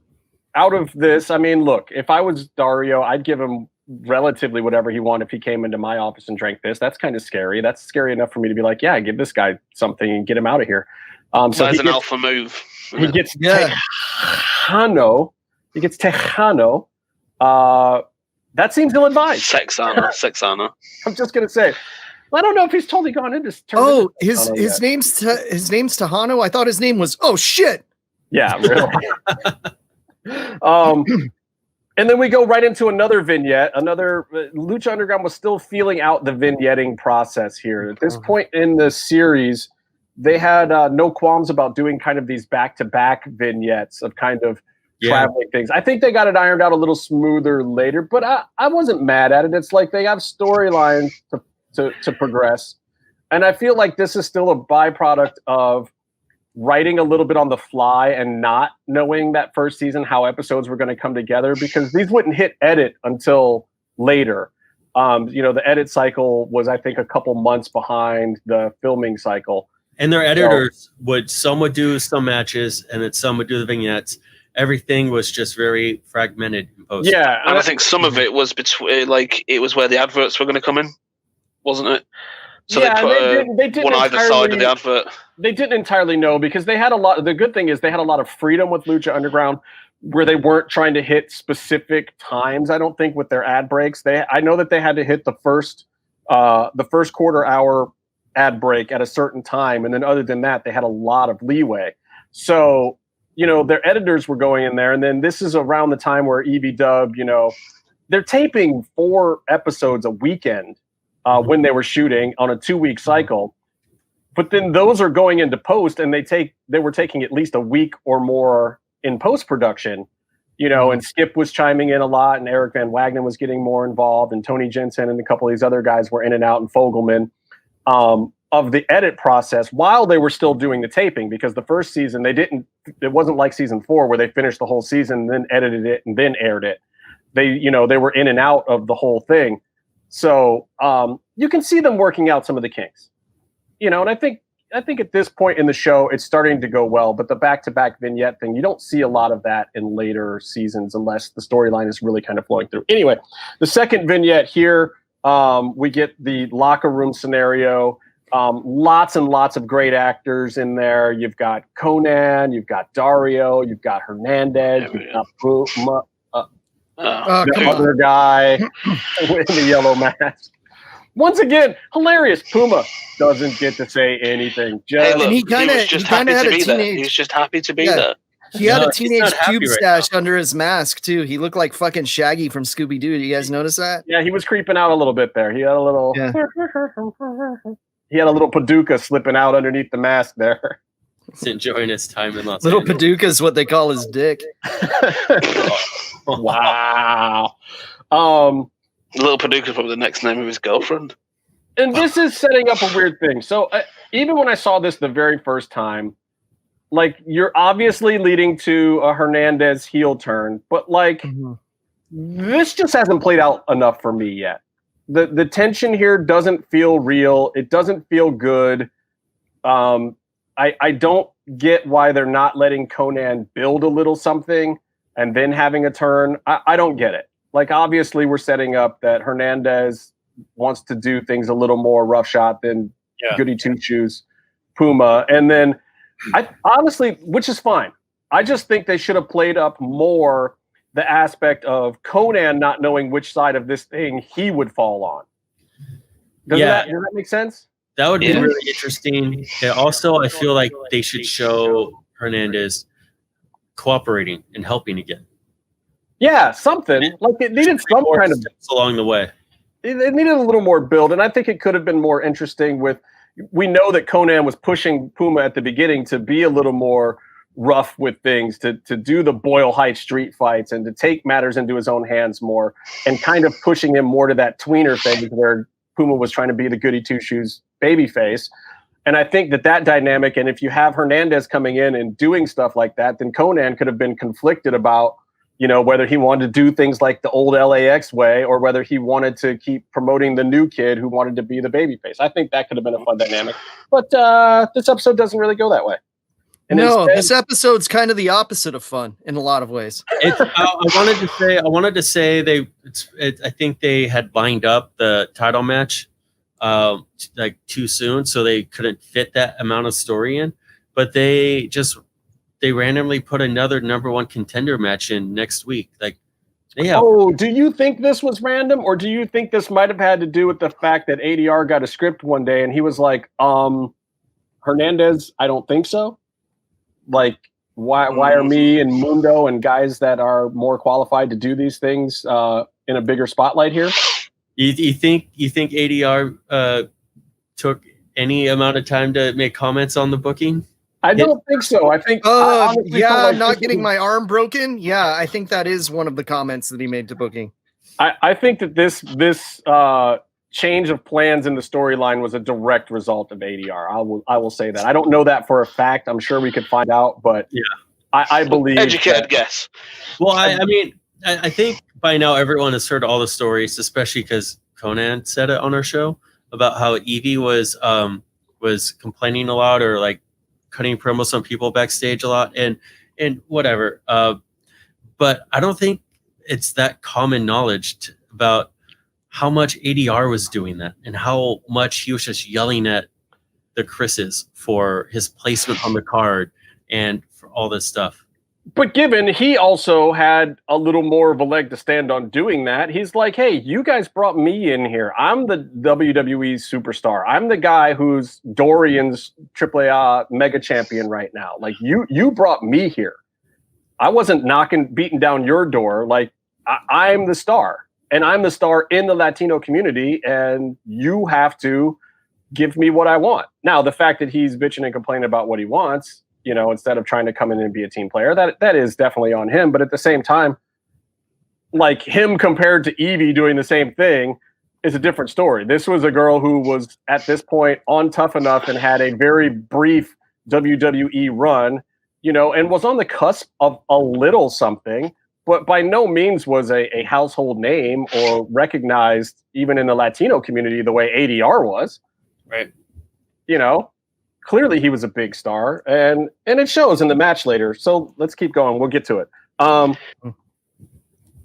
S4: out of this. I mean, look, if I was Dario, I'd give him relatively whatever he wanted if he came into my office and drank this. That's kind of scary. That's scary enough for me to be like, yeah, give this guy something and get him out of here.
S3: So that's an alpha move.
S4: He gets Tejano. He gets Tejano. That seems ill-advised.
S3: Sexana.
S4: I'm just gonna say. I don't know if he's totally gone into.
S5: His name's Tejano. I thought his name was. Oh shit.
S4: Yeah, really. And then we go right into another vignette. Lucha Underground was still feeling out the vignetting process here. At this point in the series, they had no qualms about doing kind of these back-to-back vignettes of kind of traveling things. I think they got it ironed out a little smoother later, but I wasn't mad at it. It's like they have storylines to progress. And I feel like this is still a byproduct of writing a little bit on the fly and not knowing that first season how episodes were going to come together, because these wouldn't hit edit until later. The edit cycle was, I think, a couple months behind the filming cycle.
S2: And their editors some would do some matches, and then some would do the vignettes. Everything was just very fragmented in post.
S4: Yeah,
S3: and I think some of it was between, it was where the adverts were going to come in, wasn't it? So they put one either side of the advert.
S4: They didn't entirely know, because they had a lot. The good thing is they had a lot of freedom with Lucha Underground, where they weren't trying to hit specific times. I don't think with their ad breaks. I know that they had to hit the first quarter hour ad break at a certain time, and then other than that, they had a lot of leeway. So their editors were going in there, and then this is around the time where EV-Dub, they're taping 4 episodes a weekend when they were shooting on a 2-week cycle. But then those are going into post, and they were taking at least a week or more in post-production, and Skip was chiming in a lot, and Eric Van Wagenen was getting more involved, and Tony Jensen and a couple of these other guys were in and out, and Fogelman, of the edit process while they were still doing the taping, because the first season it wasn't like season 4 where they finished the whole season, then edited it and then aired it. They were in and out of the whole thing. So you can see them working out some of the kinks, and I think at this point in the show, it's starting to go well, but the back-to-back vignette thing, you don't see a lot of that in later seasons unless the storyline is really kind of flowing through. Anyway, the second vignette here, we get the locker room scenario. Lots and lots of great actors in there. You've got Conan, you've got Dario, you've got Hernandez, you've got Puma, the other guy with the yellow mask. Once again, hilarious. Puma doesn't get to say anything.
S3: And he was just happy to be there. He was just happy to be there.
S5: He had a teenage cube stash under his mask, too. He looked like fucking Shaggy from Scooby-Doo. Do you guys notice that?
S4: Yeah, he was creeping out a little bit there. He had a little... Yeah. He had a little Paducah slipping out underneath the mask there.
S2: He's enjoying his time in Los
S5: Little
S2: Angeles.
S5: Paducah is what they call his dick.
S4: Wow.
S3: Little Paducah's probably the next name of his girlfriend.
S4: And this is setting up a weird thing. So even when I saw this the very first time, you're obviously leading to a Hernandez heel turn, but this just hasn't played out enough for me yet. The tension here doesn't feel real. It doesn't feel good. I don't get why they're not letting Conan build a little something and then having a turn. I don't get it. Obviously, we're setting up that Hernandez wants to do things a little more roughshod than Goody Two Shoes, Puma. And then, I honestly, which is fine. I just think they should have played up more the aspect of Conan not knowing which side of this thing he would fall on. Does that make sense?
S2: That would be really interesting. And also, I feel like they should show Hernandez cooperating and helping again.
S4: Yeah, something. It needed some kind of
S2: along the way.
S4: It needed a little more build, and I think it could have been more interesting with. We know that Conan was pushing Puma at the beginning to be a little more rough with things, to do the Boyle Heights street fights and to take matters into his own hands more, and kind of pushing him more to that tweener phase where Puma was trying to be the Goody Two Shoes baby face. And I think that dynamic, and if you have Hernandez coming in and doing stuff like that, then Conan could have been conflicted about, whether he wanted to do things like the old LAX way or whether he wanted to keep promoting the new kid who wanted to be the babyface. I think that could have been a fun dynamic. But this episode doesn't really go that way. And
S5: this episode's kind of the opposite of fun in a lot of ways.
S2: I wanted to say I think they had lined up the title match too soon, so they couldn't fit that amount of story in. But they randomly put another number 1 contender match in next week.
S4: Do you think this was random, or do you think this might have had to do with the fact that ADR got a script one day and he was like, Hernandez, I don't think so. Why are me and Mundo and guys that are more qualified to do these things in a bigger spotlight here?
S2: You think ADR took any amount of time to make comments on the booking?
S4: I don't think so. I think I honestly felt like
S5: not getting my arm broken. Yeah, I think that is one of the comments that he made to booking.
S4: I think that this change of plans in the storyline was a direct result of ADR. I will say that. I don't know that for a fact. I'm sure we could find out, but
S2: yeah,
S4: I believe
S3: educated guess.
S2: Well, I mean, I think by now everyone has heard all the stories, especially because Conan said it on our show about how Evie was complaining a lot or like cutting promos on people backstage a lot and whatever. But I don't think it's that common knowledge about how much ADR was doing that and how much he was just yelling at the Chris's for his placement on the card and for all this stuff.
S4: But given he also had a little more of a leg to stand on doing that, he's like, hey, you guys brought me in here. I'm the WWE superstar. I'm the guy who's Dorian's AAA mega champion right now. Like, you brought me here. I wasn't beating down your door. Like, I'm the star. And I'm the star in the Latino community, and you have to give me what I want. Now, the fact that he's bitching and complaining about what he wants, you know, instead of trying to come in and be a team player, that is definitely on him. But at the same time, like him compared to Evie doing the same thing is a different story. This was a girl who was at this point on Tough Enough and had a very brief WWE run, you know, and was on the cusp of a little something, but by no means was a household name or recognized even in the Latino community the way ADR was.
S2: Right.
S4: You know, clearly he was a big star, and it shows in the match later. So let's keep going. We'll get to it.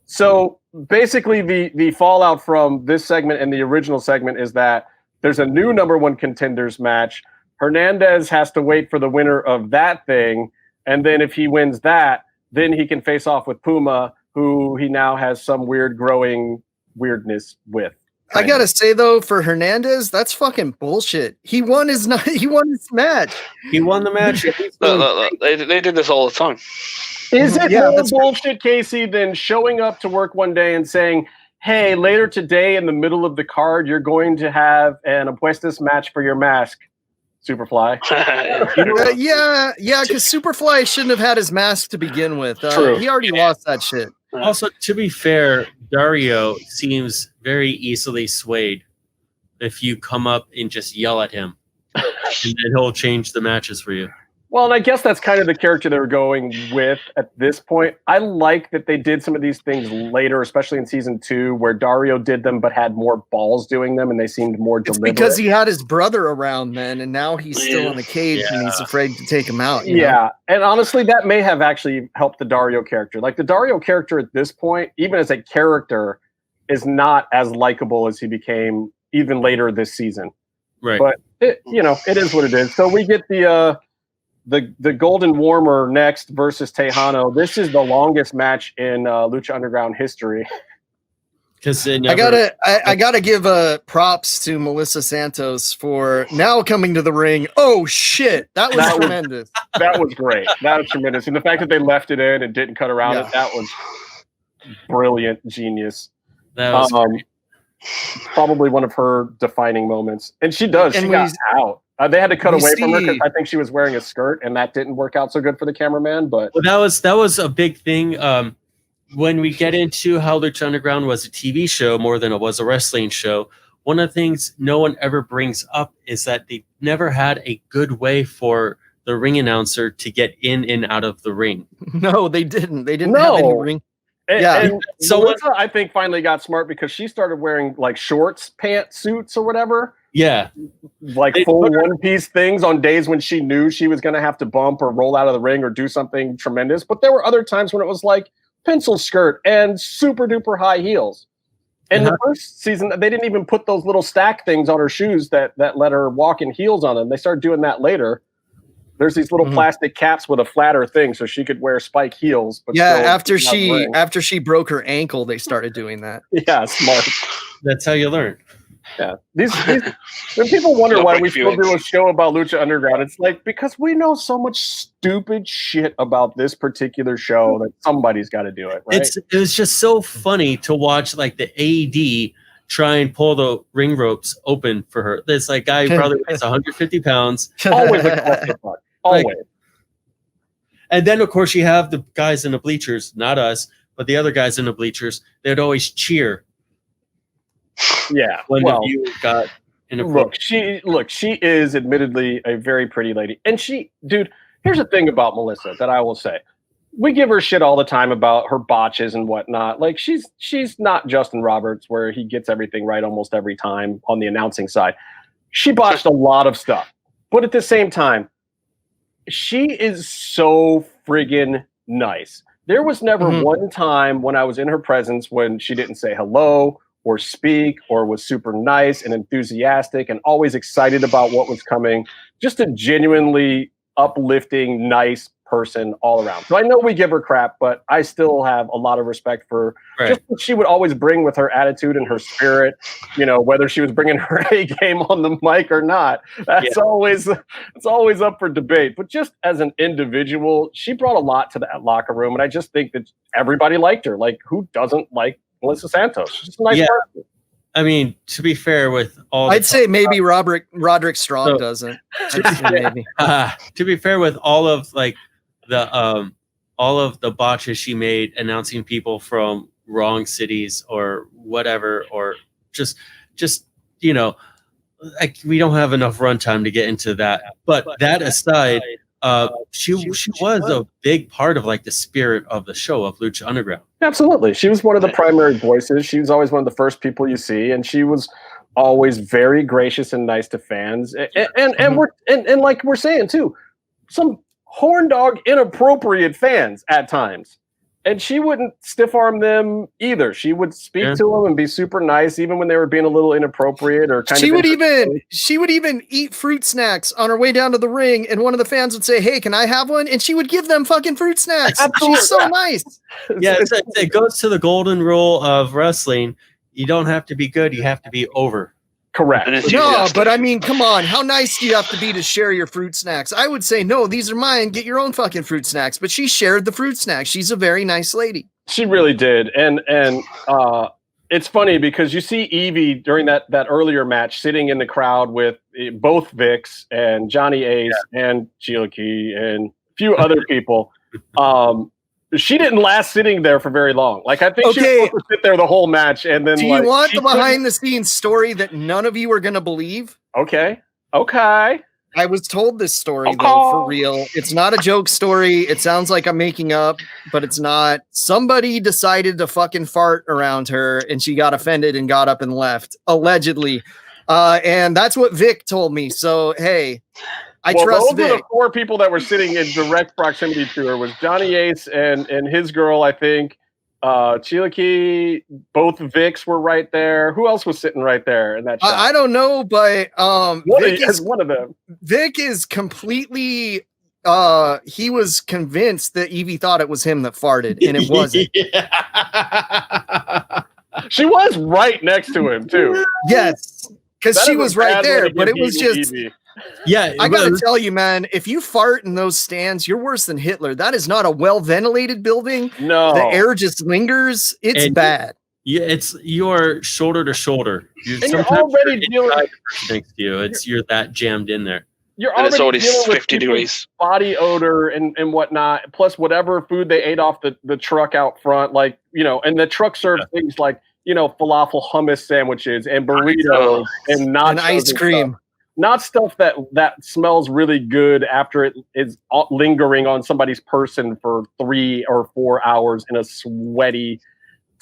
S4: So basically the fallout from this segment and the original segment is that there's a new number one contenders match. Hernandez has to wait for the winner of that thing. And then if he wins that, then he can face off with Puma, who he now has some weird growing weirdness with.
S5: I gotta say though, for Hernandez, that's fucking bullshit. He won his match.
S2: He won the match.
S3: Look, they did this all the time.
S4: Is it more bullshit, Casey, than showing up to work one day and saying, hey, later today in the middle of the card, you're going to have an apuestas match for your mask, Superfly?
S5: Yeah, because Superfly shouldn't have had his mask to begin with.
S4: True.
S5: He already lost that shit.
S2: Also, to be fair, Dario seems very easily swayed if you come up and just yell at him. And then he'll change the matches for you.
S4: Well, and I guess that's kind of the character they were going with at this point. I like that they did some of these things later, especially in season 2, where Dario did them but had more balls doing them, and they seemed more deliberate.
S5: It's because he had his brother around then, and now he's still in the cage, and he's afraid to take him out. You know?
S4: And honestly, that may have actually helped the Dario character. Like, the Dario character at this point, even as a character, is not as likable as he became even later this season.
S2: Right.
S4: But, it is what it is. So we get the Golden Warmer next versus Tejano. This is the longest match in Lucha Underground history.
S2: Because I
S5: gotta give props to Melissa Santos for now coming to the ring. Oh shit, that was tremendous.
S4: That was great. That was tremendous, and the fact that they left it in and didn't cut around it, that was brilliant, genius.
S2: That was great.
S4: Probably one of her defining moments, and she got out. They had to cut away from her because I think she was wearing a skirt, and that didn't work out so good for the cameraman. But
S2: that was a big thing. When we get into how Lucha Underground was a TV show more than it was a wrestling show, one of the things no one ever brings up is that they never had a good way for the ring announcer to get in and out of the ring.
S5: No, they didn't. They didn't have any ring.
S4: And Melissa, I think, finally got smart because she started wearing like shorts, pant suits, or whatever.
S2: Yeah,
S4: like full one-piece things on days when she knew she was going to have to bump or roll out of the ring or do something tremendous. But there were other times when it was like pencil skirt and super duper high heels. And the first season, they didn't even put those little stack things on her shoes that let her walk in heels on them. They started doing that later. There's these little plastic caps with a flatter thing so she could wear spike heels. But
S5: after she broke her ankle, they started doing that.
S4: Yeah, smart.
S2: That's how you learn.
S4: Yeah, these when people wonder why we still do a show about Lucha Underground, it's like because we know so much stupid shit about this particular show that somebody's got to do it. Right?
S2: It was just so funny to watch like the AED try and pull the ring ropes open for her. This like guy who probably weighs 150 pounds.
S4: Always a clusterfuck. Always.
S2: And then, of course, you have the guys in the bleachers, not us, but the other guys in the bleachers. They'd always cheer.
S4: Yeah.
S2: When the view got inappropriate.
S4: Look, she is admittedly a very pretty lady. And dude, here's the thing about Melissa that I will say. We give her shit all the time about her botches and whatnot. Like, she's not Justin Roberts, where he gets everything right almost every time on the announcing side. She botched a lot of stuff. But at the same time, she is so friggin' nice. There was never one time when I was in her presence when she didn't say hello or speak or was super nice and enthusiastic and always excited about what was coming. Just a genuinely uplifting, nice person all around. So I know we give her crap, but I still have a lot of respect for just what she would always bring with her attitude and her spirit, whether she was bringing her A game on the mic or not. It's always up for debate. But just as an individual, she brought a lot to that locker room. And I just think that everybody liked her. Like, who doesn't like Melissa Santos? She's just a nice person.
S2: I mean, to be fair with all,
S5: I'd say maybe Roderick Strong doesn't. Maybe.
S2: To be fair with all of the botches she made announcing people from wrong cities or whatever, or just like, we don't have enough runtime to get into that. But that aside, she was a big part of like the spirit of the show of Lucha Underground.
S4: Absolutely. She was one of the primary voices. She was always one of the first people you see, and she was always very gracious and nice to fans. And like we're saying too, some horn dog inappropriate fans at times. And she wouldn't stiff arm them either. She would speak to them and be super nice, even when they were being a little inappropriate or kind of.
S5: She would even eat fruit snacks on her way down to the ring, and one of the fans would say, "Hey, can I have one?" And she would give them fucking fruit snacks.
S4: Absolutely.
S5: She's so nice.
S2: Yeah, it goes to the golden rule of wrestling. You don't have to be good; you have to be over.
S4: Correct.
S5: No, but I mean, come on. How nice do you have to be to share your fruit snacks? I would say, no, these are mine. Get your own fucking fruit snacks. But she shared the fruit snacks. She's a very nice lady.
S4: She really did. And it's funny because you see Evie during that earlier match sitting in the crowd with both Vicks and Johnny Ace and Chiliki and a few other people. She didn't last sitting there for very long. Like, I think she was supposed to sit there the whole match. And then,
S5: do you want the behind the scenes story that none of you are going to believe?
S4: Okay.
S5: I was told this story, though, for real. It's not a joke story. It sounds like I'm making up, but it's not. Somebody decided to fucking fart around her, and she got offended and got up and left, allegedly. And that's what Vic told me. So, hey, I trust Vic.
S4: Those are the 4 people that were sitting in direct proximity to her. Was Johnny Ace and his girl, I think. Chiliki, both Vicks were right there. Who else was sitting right there in that shot?
S5: I don't know, but
S4: Vic is one of them. Vic
S5: is completely he was convinced that Evie thought it was him that farted, and it wasn't.
S4: She was right next to him too.
S5: Yes, because she was right there, but it was just
S4: Evie.
S2: Yeah,
S5: I gotta tell you, man, if you fart in those stands, you're worse than Hitler. That is not a well-ventilated building.
S4: No.
S5: The air just lingers. It's bad.
S2: Yeah, it's you're shoulder to shoulder.
S4: You're already dealing
S2: next to you. You're that jammed in there.
S3: It's already 50 degrees.
S4: Body odor and whatnot, plus whatever food they ate off the truck out front, like, and the truck serves things like, falafel hummus sandwiches and burritos and nachos
S5: and ice cream.
S4: Not stuff that smells really good after it is lingering on somebody's person for 3 or 4 hours in a sweaty,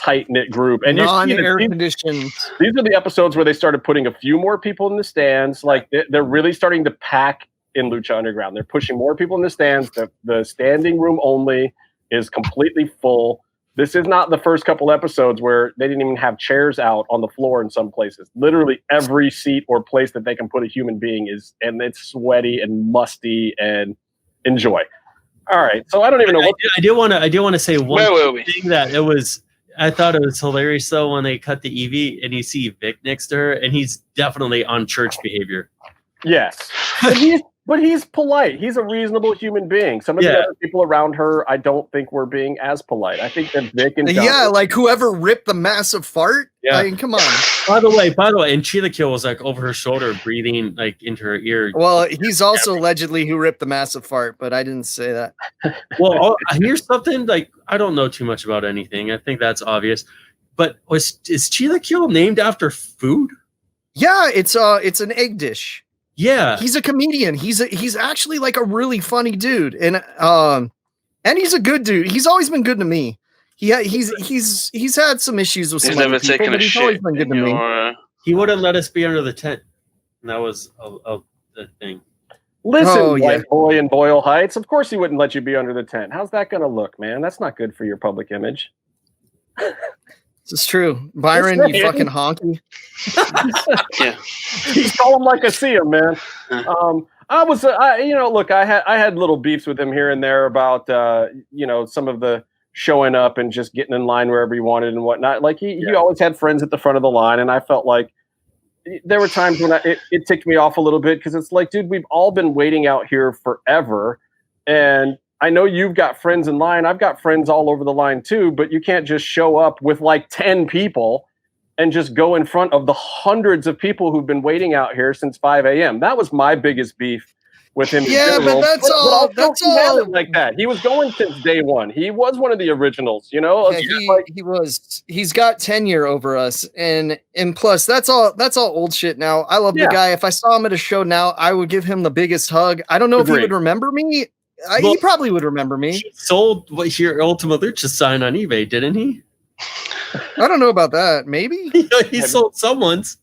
S4: tight-knit group. And
S5: non-air conditioned.
S4: These are the episodes where they started putting a few more people in the stands. Like, they're really starting to pack in Lucha Underground. They're pushing more people in the stands. The standing room only is completely full. This is not the first couple episodes where they didn't even have chairs out on the floor in some places. Literally every seat or place that they can put a human being and it's sweaty and musty and enjoy. All right. So I don't even know what
S2: I do want to say one thing that I thought it was hilarious though when they cut the Evie and you see Vic next to her and he's definitely on church behavior.
S4: Yes. But he's polite. He's a reasonable human being. Some of the other people around her, I don't think were being as polite. I think that Vic and John,
S5: like whoever ripped the massive fart.
S2: Yeah.
S5: I mean, come on.
S2: By the way, and Cheetah Kill was like over her shoulder, breathing like into her ear.
S5: Well, he's also allegedly who ripped the massive fart, but I didn't say that.
S2: Well, here's something like I don't know too much about anything. I think that's obvious. But is Cheetah Kill named after food?
S5: Yeah, it's an egg dish.
S2: Yeah,
S5: he's a comedian. He's actually like a really funny dude, and he's a good dude. He's always been good to me. He's had some issues with some other people, but he's always been good to me.
S2: He wouldn't let us be under the tent. And that was the thing.
S4: Listen, white boy in Boyle Heights. Of course, he wouldn't let you be under the tent. How's that going to look, man? That's not good for your public image.
S5: This is true. Byron, you fucking honky.
S3: Yeah.
S4: He's calling like I see him, man. Look, I had little beefs with him here and there about, some of the showing up and just getting in line wherever he wanted and whatnot. Like he always had friends at the front of the line. And I felt like there were times when it ticked me off a little bit because it's like, dude, we've all been waiting out here forever. And I know you've got friends in line. I've got friends all over the line too, but you can't just show up with like 10 people and just go in front of the hundreds of people who've been waiting out here since 5 a.m. That was my biggest beef with him.
S5: Yeah, but that's all. That's all.
S4: Like that. He was going since day one. He was one of the originals, you know.
S5: Yeah, he's got tenure over us, and plus that's all old shit now. I love the guy. If I saw him at a show now, I would give him the biggest hug. I don't know if he would remember me. He probably would remember me.
S2: He sold your Ultima Lucha sign on eBay, didn't he?
S5: I don't know about that. Maybe
S2: he sold someone's.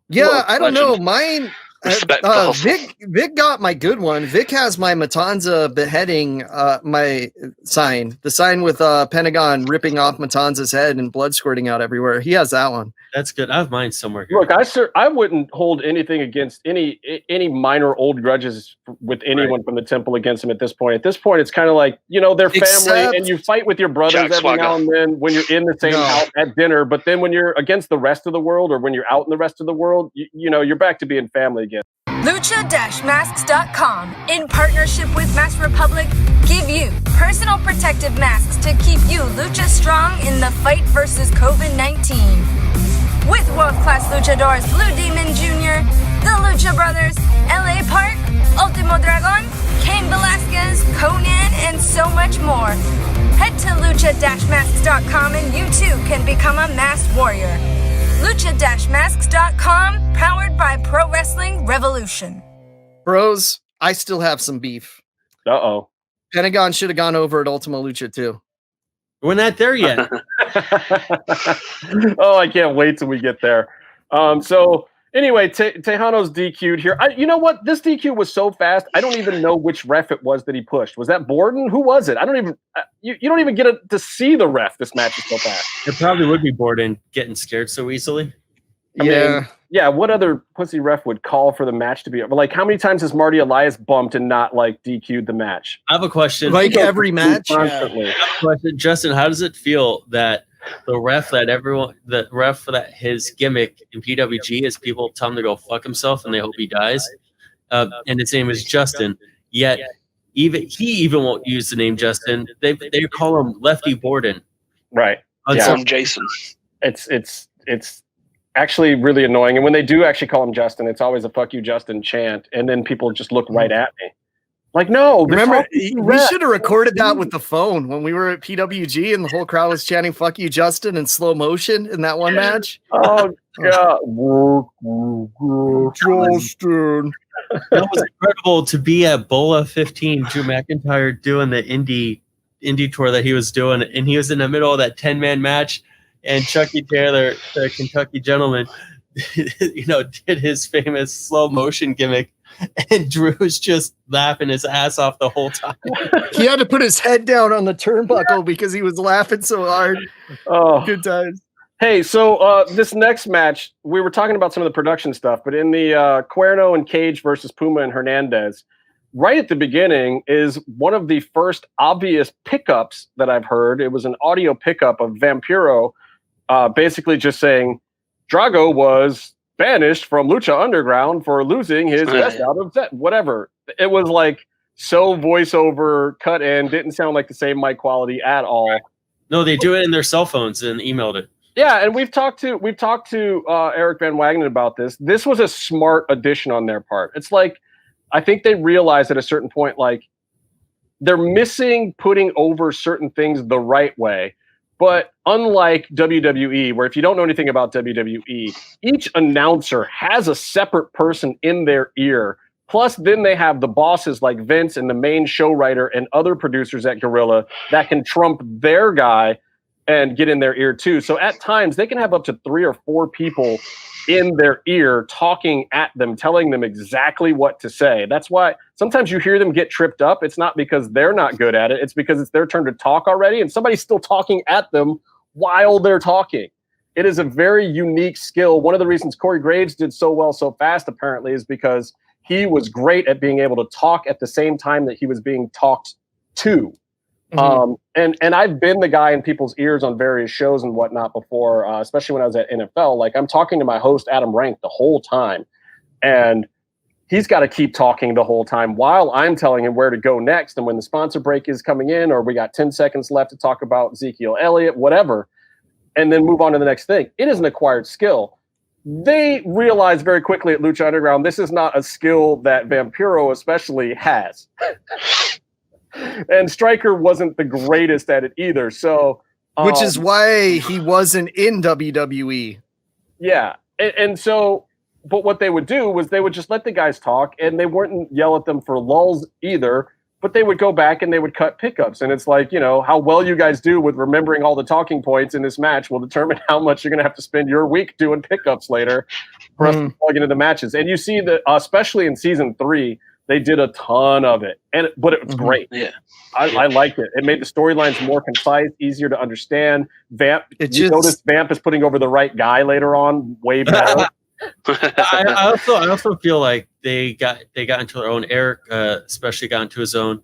S5: Yeah, I don't know. Mine. Vic got my good one. Vic has my Matanza beheading my sign. The sign with Pentagon ripping off Matanza's head and blood squirting out everywhere. He has that one.
S2: That's good. I have mine somewhere here.
S4: Look, I wouldn't hold anything against any minor old grudges with anyone from the temple against him at this point. At this point, it's kind of like, they're family and you fight with your brothers every now and then when you're in the same house at dinner. But then when you're against the rest of the world or when you're out in the rest of the world, you're back to being family again.
S6: Lucha-masks.com, in partnership with Mask Republic, give you personal protective masks to keep you Lucha strong in the fight versus COVID-19. With world-class luchadors Blue Demon Jr., the Lucha Brothers, LA Park, Ultimo Dragon, Cain Velasquez, Conan, and so much more. Head to lucha-masks.com and you too can become a masked warrior. Lucha-masks.com, powered by Pro Wrestling Revolution.
S5: Bros, I still have some beef.
S4: Uh-oh.
S5: Pentagon should have gone over at Ultima Lucha too.
S2: We're not there yet.
S4: Oh, I can't wait till we get there. So anyway, Tejano's DQ'd here. You know what? This DQ was so fast. I don't even know which ref it was that he pushed. Was that Borden? Who was it? I don't even. You don't even get to see the ref. This match is so fast.
S2: It probably would be Borden getting scared so easily.
S4: I mean, what other pussy ref would call for the match to be over? Like, how many times has Marty Elias bumped and not like DQ'd the match?
S2: I have a question.
S5: Like every match,
S2: constantly. I have a question, Justin. How does it feel that the ref that his gimmick in PWG is people tell him to go fuck himself and they hope he dies, and his name is Justin. Yet he even won't use the name Justin. They call him Lefty Borden.
S4: Right.
S3: I'm Jason.
S4: It's actually really annoying. And when they do actually call him Justin, it's always a fuck you, Justin chant. And then people just look right at me. Like, no.
S5: Remember, we should have recorded that with the phone when we were at PWG and the whole crowd was chanting fuck you, Justin, in slow motion in that one match.
S4: Oh, God.
S5: Justin.
S2: That was incredible to be at Bola 15, Drew McIntyre doing the indie tour that he was doing. And he was in the middle of that 10-man match. And Chucky Taylor, the Kentucky gentleman, did his famous slow motion gimmick, and Drew's just laughing his ass off the whole time.
S5: He had to put his head down on the turnbuckle because he was laughing so hard.
S4: Oh,
S5: good times.
S4: Hey, so this next match, we were talking about some of the production stuff, but in the Cuerno and Cage versus Puma and Hernandez, right at the beginning is one of the first obvious pickups that I've heard. It was an audio pickup of Vampiro. Basically just saying Drago was banished from Lucha Underground for losing his best out of set. Whatever. It was like so voiceover cut in, didn't sound like the same mic quality at all.
S2: No, they do it in their cell phones and emailed it.
S4: Yeah, and we've talked to Eric Van Wagenen about this. This was a smart addition on their part. It's like I think they realized at a certain point, like they're missing putting over certain things the right way. But unlike WWE, where if you don't know anything about WWE, each announcer has a separate person in their ear. Plus, then they have the bosses like Vince and the main show writer and other producers at Gorilla that can trump their guy and get in their ear too. So at times they can have up to 3 or 4 people in their ear talking at them, telling them exactly what to say. That's why sometimes you hear them get tripped up. It's not because they're not good at it. It's because it's their turn to talk already and somebody's still talking at them while they're talking. It is a very unique skill. One of the reasons Corey Graves did so well so fast apparently is because he was great at being able to talk at the same time that he was being talked to. And I've been the guy in people's ears on various shows and whatnot before, especially when I was at NFL. Like I'm talking to my host, Adam Rank, the whole time. And he's got to keep talking the whole time while I'm telling him where to go next. And when the sponsor break is coming in, or we got 10 seconds left to talk about Ezekiel Elliott, whatever, and then move on to the next thing. It is an acquired skill. They realized very quickly at Lucha Underground, this is not a skill that Vampiro especially has. And Stryker wasn't the greatest at it either. So,
S5: which is why he wasn't in WWE.
S4: Yeah. And so, but what they would do was they would just let the guys talk and they wouldn't yell at them for lulls either, but they would go back and they would cut pickups. And it's like, you know, how well you guys do with remembering all the talking points in this match will determine how much you're going to have to spend your week doing pickups later for us to plug into the matches. And you see that, especially in season 3, they did a ton of it, but it was great.
S3: Yeah,
S4: I liked it. It made the storylines more concise, easier to understand. Vamp, notice Vamp is putting over the right guy later on, way better.
S2: I also feel like they got into their own. Eric, especially got into his own,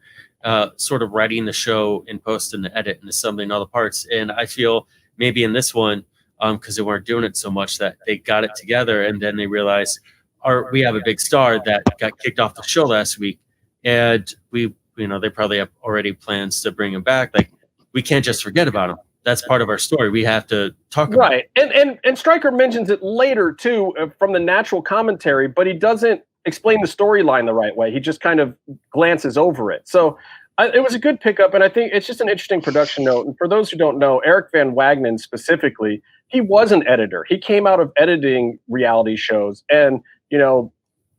S2: sort of writing the show in post and the edit and assembling all the parts. And I feel maybe in this one, because they weren't doing it so much, that they got it together and then they realized, we have a big star that got kicked off the show last week, and they probably have already plans to bring him back. Like, we can't just forget about him. That's part of our story. We have to talk about
S4: it. And Stryker mentions it later too from the natural commentary, but he doesn't explain the storyline the right way. He just kind of glances over it. So it was a good pickup, and I think it's just an interesting production note. And for those who don't know, Eric Van Wagenen specifically, he was an editor. He came out of editing reality shows, and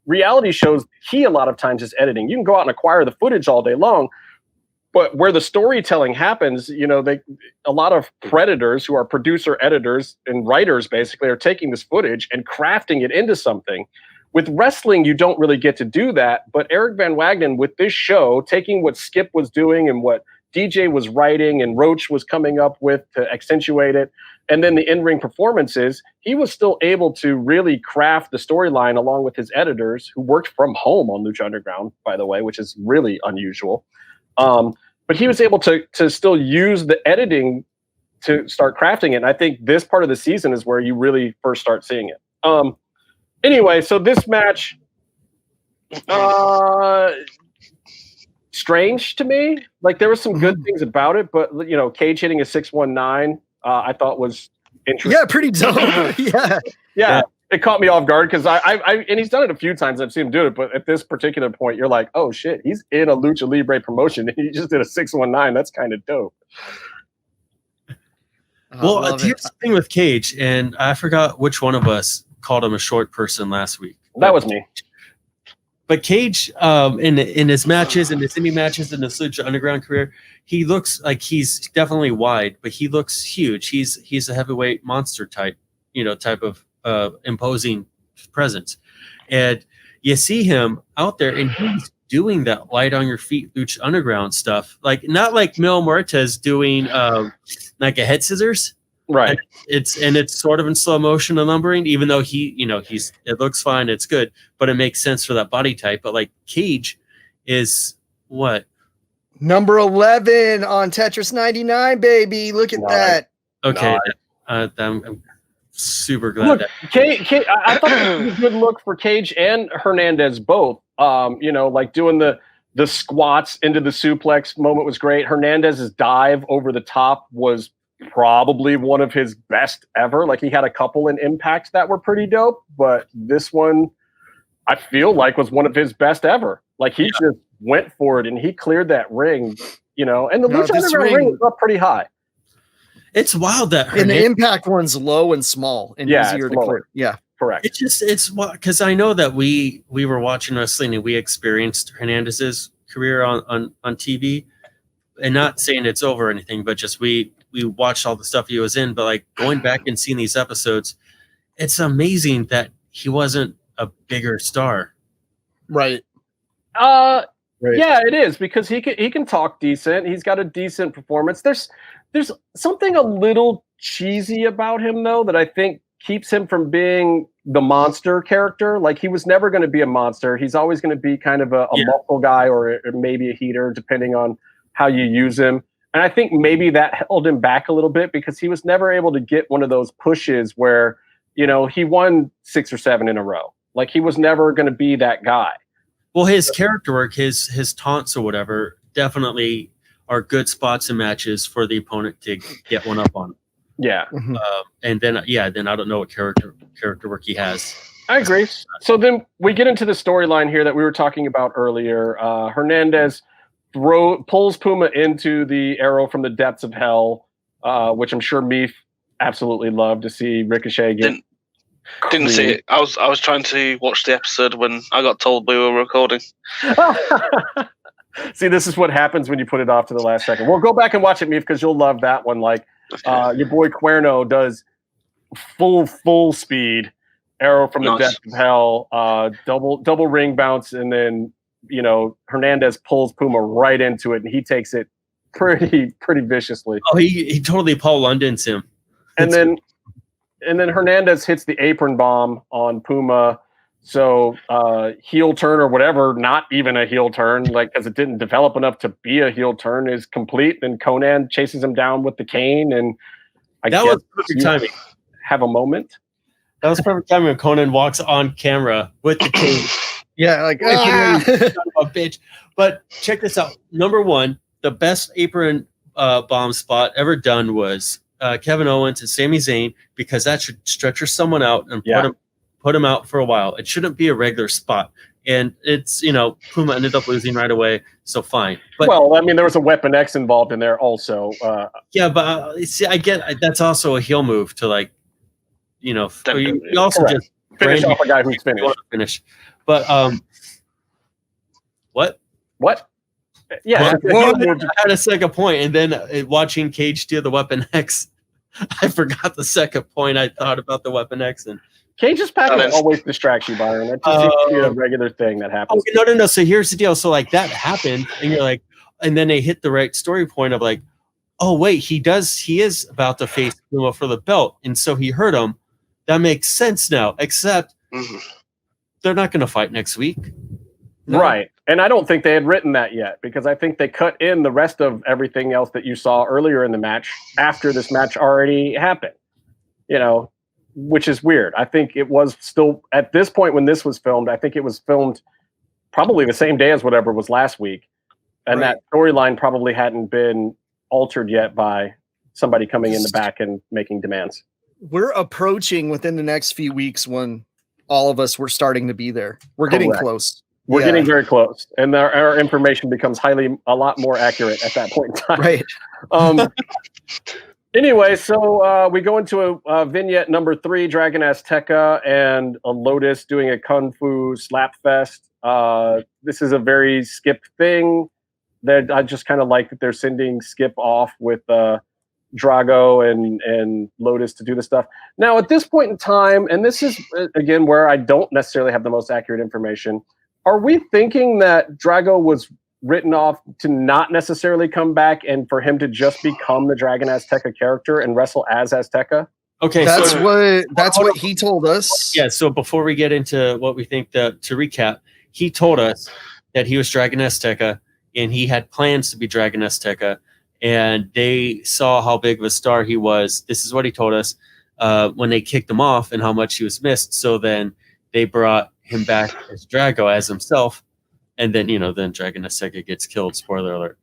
S4: reality shows, a lot of times is editing. You can go out and acquire the footage all day long, but where the storytelling happens, a lot of predators who are producer editors and writers basically are taking this footage and crafting it into something. With wrestling, you don't really get to do that, but Eric Van Wagenen with this show, taking what Skip was doing and what DJ was writing and Roach was coming up with to accentuate it, and then the in-ring performances, he was still able to really craft the storyline along with his editors, who worked from home on Lucha Underground, by the way, which is really unusual. But he was able to still use the editing to start crafting it. And I think this part of the season is where you really first start seeing it. Anyway, so this match, strange to me. Like, there were some good things about it, but Cage hitting a 619, I thought was interesting.
S5: Yeah, pretty dope.
S4: yeah. It caught me off guard because and he's done it a few times. I've seen him do it, but at this particular point, you're like, oh shit, he's in a Lucha Libre promotion and he just did a 619. That's kind of dope.
S2: Well, here's the thing with Cage, and I forgot which one of us called him a short person last week.
S4: That was me.
S2: But Cage, in his matches, in his indie matches, in his Lucha Underground career, he looks like he's definitely wide, but he looks huge. He's a heavyweight monster type of imposing presence. And you see him out there, and he's doing that light on your feet Lucha Underground stuff. Like, not like Mil Muertes doing like a head scissors.
S4: Right.
S2: It's sort of in slow motion and numbering, even though it looks fine, it's good, but it makes sense for that body type. But like Cage is what?
S5: Number 11 on Tetris 99, baby. Look at that.
S2: Okay. super glad
S4: Look,
S2: that.
S4: I thought it was a good look for Cage and Hernandez both. Like doing the squats into the suplex moment was great. Hernandez's dive over the top was probably one of his best ever. Like he had a couple in Impact that were pretty dope, but this one I feel like was one of his best ever. Like he just went for it and he cleared that ring, and the Lucha Underground ring was up pretty high.
S2: It's wild that
S5: and the Impact one's low and small and easier to clear. Yeah,
S4: correct.
S2: It's because I know that we were watching wrestling and we experienced Hernandez's career on TV, and not saying it's over or anything, but just we watched all the stuff he was in. But like going back and seeing these episodes, it's amazing that he wasn't a bigger star.
S5: Right.
S4: Right. Yeah, it is because he can talk decent. He's got a decent performance. There's something a little cheesy about him though that I think keeps him from being the monster character. Like he was never going to be a monster. He's always going to be kind of a muscle guy or maybe a heater, depending on how you use him. And I think maybe that held him back a little bit because he was never able to get one of those pushes where, he won 6 or 7 in a row. Like he was never going to be that guy.
S2: Well, his character work, his taunts or whatever, definitely are good spots and matches for the opponent to get one up on.
S4: Yeah.
S2: And then I don't know what character work he has.
S4: I agree. So then we get into the storyline here that we were talking about earlier. Hernandez pulls Puma into the arrow from the depths of hell, which I'm sure Meath absolutely loved to see Ricochet get.
S3: Didn't see it. I was trying to watch the episode when I got told we were recording.
S4: See, this is what happens when you put it off to the last second. Well, go back and watch it, Meath, because you'll love that one. Like your boy Cuerno does full speed arrow from the depth of hell, double ring bounce, and then Hernandez pulls Puma right into it, and he takes it pretty viciously.
S2: Oh, he totally Paul London's him.
S4: And then Hernandez hits the apron bomb on Puma. So heel turn or whatever, not even a heel turn, like because it didn't develop enough to be a heel turn, is complete. And Conan chases him down with the cane, and
S2: that was perfect timing.
S4: Have a moment.
S2: That was perfect timing when Conan walks on camera with the cane.
S5: Yeah, like
S2: son of a bitch. But check this out. Number one, the best apron bomb spot ever done was Kevin Owens and Sami Zayn, because that should stretch someone out and put him out for a while. It shouldn't be a regular spot. And it's, Puma ended up losing right away, so fine. But,
S4: well, I mean, there was a Weapon X involved in there also.
S2: Yeah, but see, I get that's also a heel move to you also
S4: just finish off a guy who's finished.
S2: But what?
S4: Yeah,
S2: I had a second point, and then watching Cage do the Weapon X, I forgot the second point. I thought about the Weapon X, and
S4: Cage's package always distracts you, Byron. It just seems to be a regular thing that happens.
S2: No. So here's the deal. So that happened, and you're like, and then they hit the right story point of like, oh wait, he is about to face Puma for the belt, and so he hurt him. That makes sense now, except they're not going to fight next week.
S4: No. Right. And I don't think they had written that yet, because I think they cut in the rest of everything else that you saw earlier in the match after this match already happened, which is weird. I think it was still at this point when this was filmed, I think it was filmed probably the same day as whatever was last week. And that storyline probably hadn't been altered yet by somebody coming in the back and making demands.
S5: We're approaching within the next few weeks when all of us were starting to be there. We're getting close.
S4: We're getting very close, and our information becomes a lot more accurate at that point in time.
S5: Right.
S4: Anyway, so we go into a vignette number 3, Dragon Azteca and a Lotus doing a Kung Fu slap fest. This is a very Skip thing that I just kind of like that they're sending Skip off with Drago and Lotus to do the stuff. Now, at this point in time, and this is, again, where I don't necessarily have the most accurate information, are we thinking that Drago was written off to not necessarily come back and for him to just become the Dragon Azteca character and wrestle as Azteca?
S2: Okay,
S5: that's what he told us.
S2: Yeah, so before we get into what we think, to recap, he told us that he was Dragon Azteca and he had plans to be Dragon Azteca, and they saw how big of a star he was. This is what he told us. when they kicked him off and how much he was missed. So then they brought him back as Drago as himself, and then then Dragon Azteca gets killed. Spoiler alert.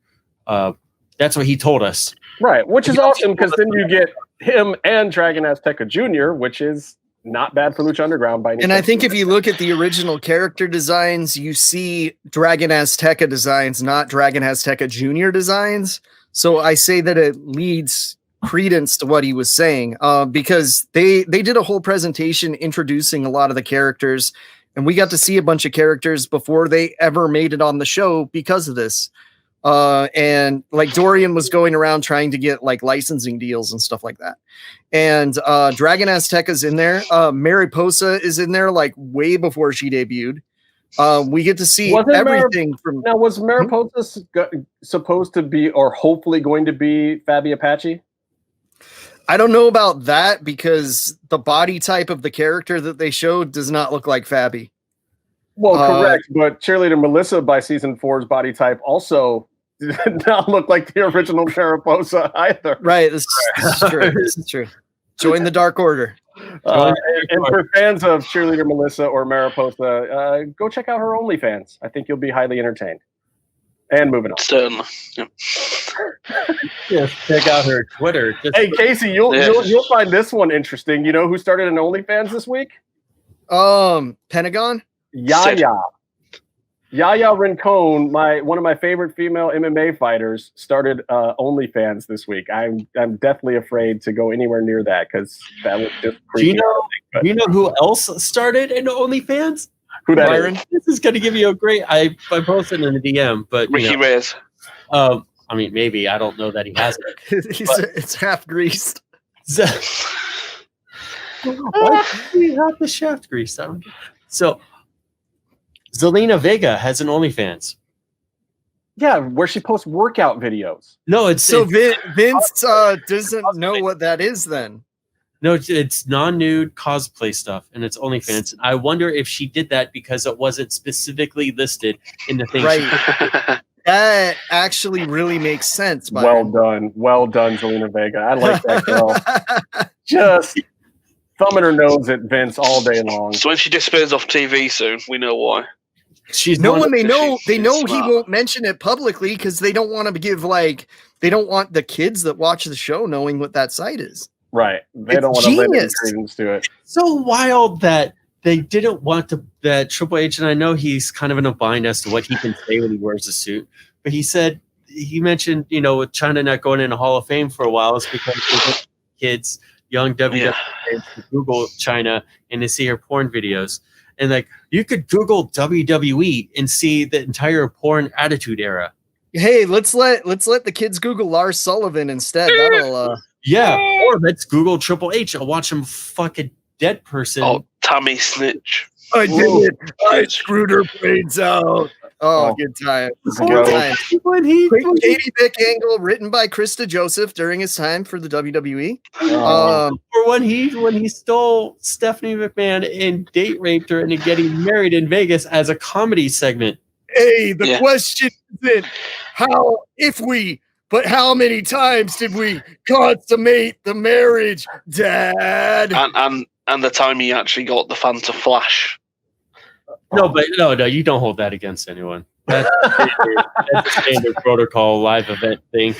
S2: That's what he told us.
S4: Right, which is awesome because then you get him and Dragon Azteca Jr., which is not bad for Lucha Underground by any
S5: And I think if you look at the original character designs, you see Dragon Azteca designs, not Dragon Azteca Jr. designs. So I say that it leads credence to what he was saying, because they did a whole presentation introducing a lot of the characters, and we got to see a bunch of characters before they ever made it on the show because of this. And like Dorian was going around trying to get like licensing deals and stuff like that. And Dragon Azteca's in there. Mariposa is in there like way before she debuted. We get to see everything from.
S4: Now, was Mariposa supposed to be, or hopefully going to be, Fabi Apache?
S5: I don't know about that because the body type of the character that they showed does not look like Fabi.
S4: Well, correct, but Cheerleader Melissa by season 4's body type also did not look like the original Mariposa either.
S5: Right, this is true. This is true. Join the Dark Order.
S4: And for fans of Cheerleader Melissa or Mariposa, go check out her OnlyFans. I think you'll be highly entertained. And moving on.
S3: Certainly. Yep.
S2: Yes, check out her Twitter.
S4: Hey, Casey, you'll find this one interesting. You know who started an OnlyFans this week?
S5: Pentagon?
S4: Yaya Rincon, one of my favorite female MMA fighters, started OnlyFans this week. I'm deathly afraid to go anywhere near that because that was just creepy.
S2: Do you know who else started an OnlyFans?
S4: Who that
S5: Byron?
S4: is?
S2: This is going to give you a great. I posted in the DM, but
S3: Ricky Reyes.
S2: I mean, maybe I don't know that he has it.
S5: It's half greased.
S2: Why do you have the shaft grease? So. Zelina Vega has an OnlyFans.
S4: Yeah, where she posts workout videos.
S2: No, it's
S5: so Vince doesn't know what that is then.
S2: No, it's non-nude cosplay stuff, and it's OnlyFans. I wonder if she did that because it wasn't specifically listed in the thing.
S5: Right. That actually really makes sense.
S4: Well done, Zelina Vega. I like that girl. Just thumbing her nose at Vince all day long.
S3: So when she disappears off TV soon, we know why.
S2: They
S5: know he
S3: smart.
S5: won't mention it publicly because they don't want to give they don't want the kids that watch the show knowing what that site is.
S4: Right. They don't want to lend any credence to it.
S2: So wild that they didn't want that Triple H, and I know he's kind of in a bind as to what he can say when he wears a suit, but he mentioned, with China not going in a Hall of Fame for a while, it's because kids, young WWE fans to Google China and to see her porn videos. And like you could Google WWE and see the entire porn attitude era.
S5: Hey, let's let the kids Google Lars Sullivan instead. That'll
S2: or let's Google Triple H. I'll watch him fuck a dead person.
S3: Oh, Tommy Snitch.
S5: I did it. I screwed her braids out. Oh, good time. Good time. Quick Katie Vick angle written by Krista Joseph during his time for the WWE.
S2: Or when he stole Stephanie McMahon and date raped her and getting married in Vegas as a comedy segment.
S5: Hey, the question isn't but how many times did we consummate the marriage, Dad?
S3: And the time he actually got the fan to flash.
S2: No, you don't hold that against anyone. That's a standard protocol live event thing.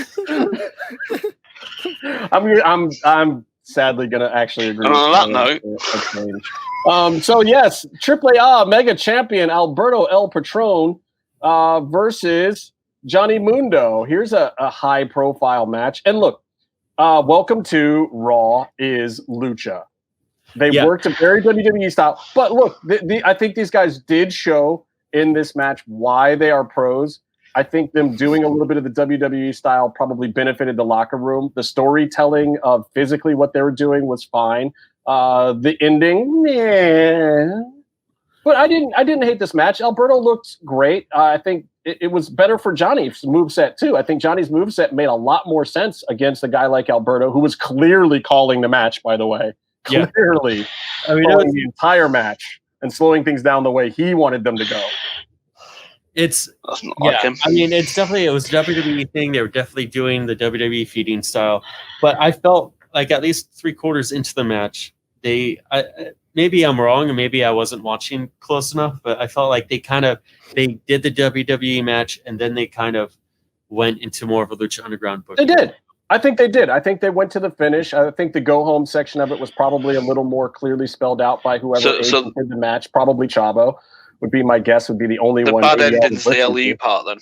S4: I'm sadly gonna actually agree.
S3: And on that
S4: note, so yes, AAA Mega Champion Alberto El Patron versus Johnny Mundo. Here's a high profile match, and look, welcome to Raw is Lucha. They worked a very WWE style. But look, I think these guys did show in this match why they are pros. I think them doing a little bit of the WWE style probably benefited the locker room. The storytelling of physically what they were doing was fine. The ending, but I didn't hate this match. Alberto looked great. I think it was better for Johnny's moveset too. I think Johnny's moveset made a lot more sense against a guy like Alberto, who was clearly calling the match, by the way. Clearly, calling the entire match and slowing things down the way he wanted them to go.
S3: That's not like him.
S2: I mean, it was definitely a WWE thing. They were definitely doing the WWE feeding style, but I felt like at least 3/4 into the match, maybe I'm wrong and maybe I wasn't watching close enough, but I felt like they did the WWE match and then they kind of went into more of a Lucha Underground book.
S4: They did. I think they did. I think they went to the finish. I think the go home section of it was probably a little more clearly spelled out by whoever did the match. Probably Chavo would be my guess. Would be the only one.
S3: The bad ending's the LU part then.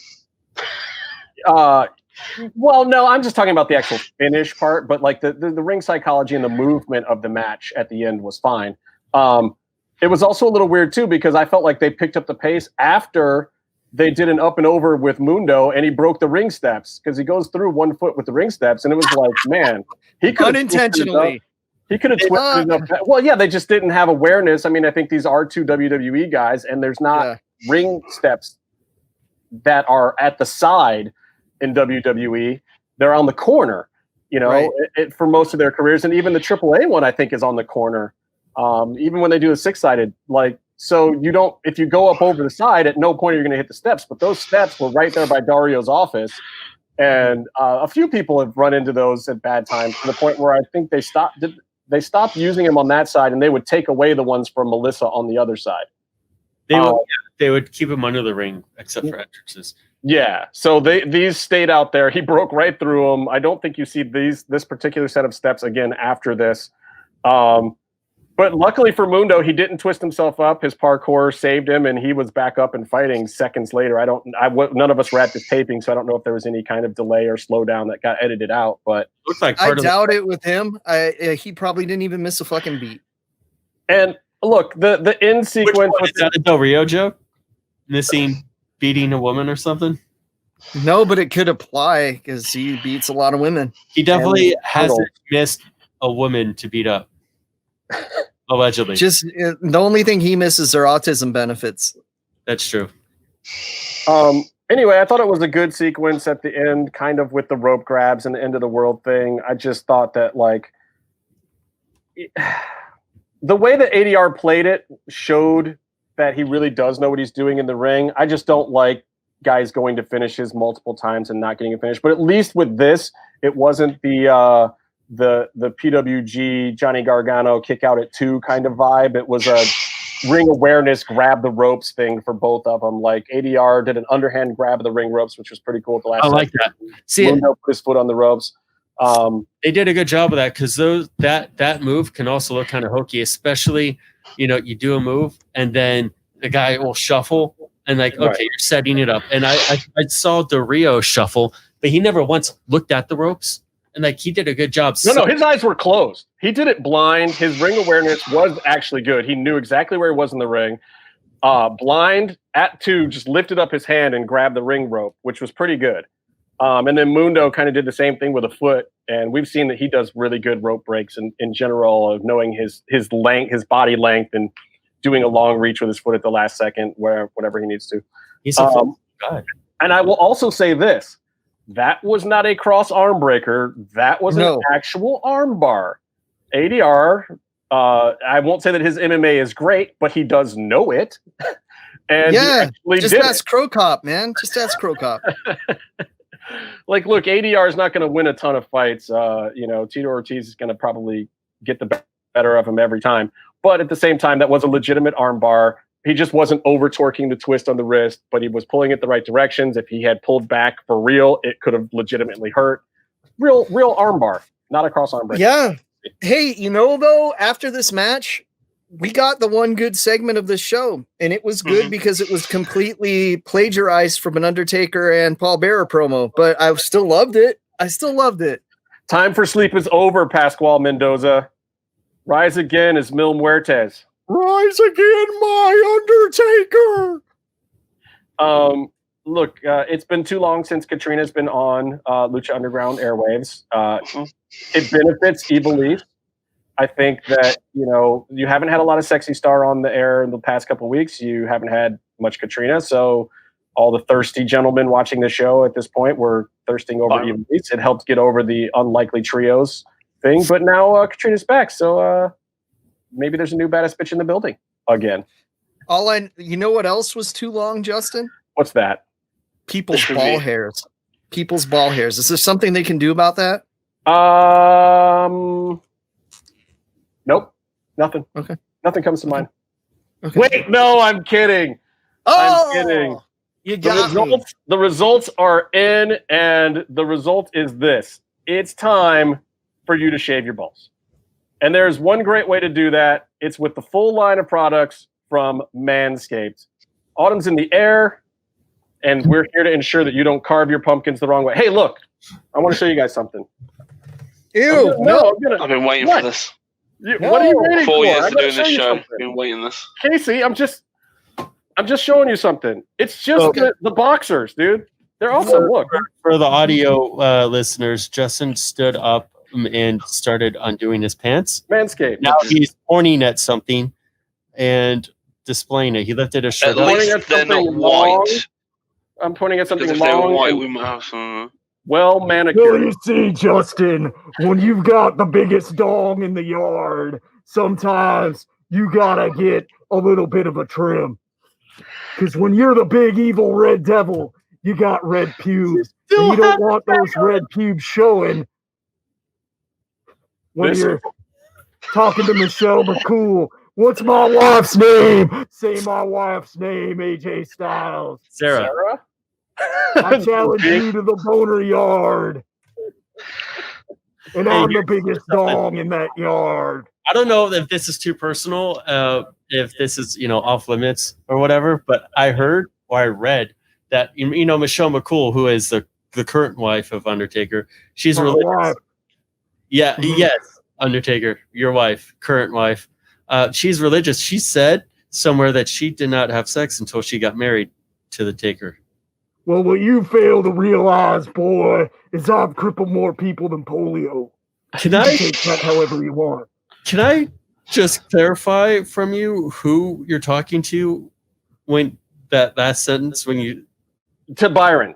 S4: Well, no, I'm just talking about the actual finish part. But like the ring psychology and the movement of the match at the end was fine. It was also a little weird too because I felt like they picked up the pace after they did an up and over with Mundo and he broke the ring steps because he goes through 1 foot with the ring steps and it was like, man, he could
S5: unintentionally.
S4: He could have twisted it up. Well, yeah, they just didn't have awareness. I mean, I think these are 2 WWE guys and there's not ring steps that are at the side in WWE. They're on the corner, you know, for most of their careers. And even the AAA one, I think, is on the corner. Even when they do a 6-sided, like, so you don't, if you go up over the side, at no point are you going to hit the steps, but those steps were right there by Dario's office. And a few people have run into those at bad times to the point where I think they stopped using them on that side and they would take away the ones from Melissa on the other side.
S2: They would keep them under the ring except for entrances.
S4: Yeah. So these stayed out there. He broke right through them. I don't think you see this particular set of steps again after this. But luckily for Mundo, he didn't twist himself up. His parkour saved him, and he was back up and fighting seconds later. None of us were at this taping, so I don't know if there was any kind of delay or slowdown that got edited out. But
S2: looks like
S5: I doubt it with him. He probably didn't even miss a fucking beat.
S4: And look, the end sequence
S2: is that a Del Rio joke? Missing beating a woman or something?
S5: No, but it could apply because he beats a lot of women.
S2: He definitely hasn't missed a woman to beat up. Allegedly.
S5: Just the only thing he misses are autism benefits.
S2: That's true.
S4: Anyway, I thought it was a good sequence at the end, kind of with the rope grabs and the end of the world thing. I just thought that, like, the way that ADR played it showed that he really does know what he's doing in the ring. I just don't like guys going to finishes multiple times and not getting a finish. But at least with this, it wasn't the PWG Johnny Gargano kick out at 2 kind of vibe. It was a ring awareness, grab the ropes thing for both of them. Like ADR did an underhand grab of the ring ropes, which was pretty cool at the last.
S2: I like that. See,
S4: Mundo put his foot on the ropes.
S2: They did a good job of that because that move can also look kind of hokey, especially, you do a move and then the guy will shuffle and like, okay, you're setting it up. And I saw Del Rio shuffle, but he never once looked at the ropes. And like he did a good job.
S4: No, his eyes were closed. He did it blind. His ring awareness was actually good. He knew exactly where he was in the ring. Blind at 2, just lifted up his hand and grabbed the ring rope, which was pretty good. And then Mundo kind of did the same thing with a foot. And we've seen that he does really good rope breaks in general, of knowing his length, his body length, and doing a long reach with his foot at the last second, whatever he needs to.
S2: He's a guy.
S4: And I will also say this. That was not a cross arm breaker. That was an actual arm bar. ADR, I won't say that his MMA is great, but he does know it. And
S5: just ask Crow Cop, man. Just ask Crow Cop.
S4: Like, look, ADR is not going to win a ton of fights. Tito Ortiz is going to probably get the better of him every time. But at the same time, that was a legitimate arm bar. He just wasn't over torquing the twist on the wrist, but he was pulling it the right directions. If he had pulled back for real, it could have legitimately hurt. Real arm bar, not a cross arm break.
S5: Yeah. Hey, though, after this match, we got the one good segment of the show, and it was good because it was completely plagiarized from an Undertaker and Paul Bearer promo, but I still loved it.
S4: Time for sleep is over, Pascual Mendoza. Rise again is Mil Muertes.
S5: Rise again, my Undertaker.
S4: Look, it's been too long since Katrina's been on Lucha Underground airwaves. It benefits Evil Eve. I think that, you haven't had a lot of Sexy Star on the air in the past couple of weeks. You haven't had much Katrina. So all the thirsty gentlemen watching the show at this point were thirsting over Evil Eve. It helped get over the unlikely trios thing. But now Katrina's back. So maybe there's a new baddest bitch in the building again.
S5: You know what else was too long, Justin?
S4: What's that?
S5: People's ball hairs. People's ball hairs. Is there something they can do about that?
S4: Nothing.
S5: Okay.
S4: Nothing comes to mind.
S5: Okay.
S4: Wait, no, I'm kidding. I'm kidding.
S5: You got me.
S4: The results are in, and the result is this. It's time for you to shave your balls. And there's one great way to do that. It's with the full line of products from Manscaped. Autumn's in the air, and we're here to ensure that you don't carve your pumpkins the wrong way. Hey, look, I want to show you guys something.
S5: Ew,
S3: I've been waiting for this.
S4: What are you waiting
S3: 4
S4: for?
S3: years
S4: I'm
S3: for
S4: gonna
S3: doing
S4: show
S3: this
S4: you
S3: show.
S4: something.
S3: Been waiting this.
S4: Casey, I'm just showing you something. It's just the boxers, dude. They're awesome. Look.
S2: For the audio listeners, Justin stood up and started undoing his pants.
S4: Manscaped.
S2: Now he's pointing at something and displaying it. He lifted his shirt
S3: At
S2: up.
S3: least they're not white.
S4: I'm pointing at something
S3: Because if they were
S4: long.
S3: white, we might have some.
S4: Well
S7: So
S4: manicured.
S7: you see, Justin, when you've got the biggest dong in the yard, sometimes you gotta get a little bit of a trim. Because when you're the big evil red devil, you got red pubes. And you don't want those red pubes showing when you're talking to Michelle McCool. What's my wife's name? Say my wife's name, AJ Styles.
S2: Sarah.
S7: I challenge you to the boner yard. And I'm the biggest dong in that yard.
S2: I don't know if this is too personal, if this is, off limits or whatever, but I heard or I read that, Michelle McCool, who is the current wife of Undertaker, she's
S7: My
S2: religious.
S7: wife.
S2: Yeah, yes, Undertaker, your wife, current wife. She's religious. She said somewhere that she did not have sex until she got married to the Taker.
S7: Well, what you fail to realize, boy, is I've crippled more people than polio.
S2: Can
S7: You
S2: I
S7: can take that however you want.
S2: Can I just clarify from you who you're talking to when that last sentence when you
S4: To Byron.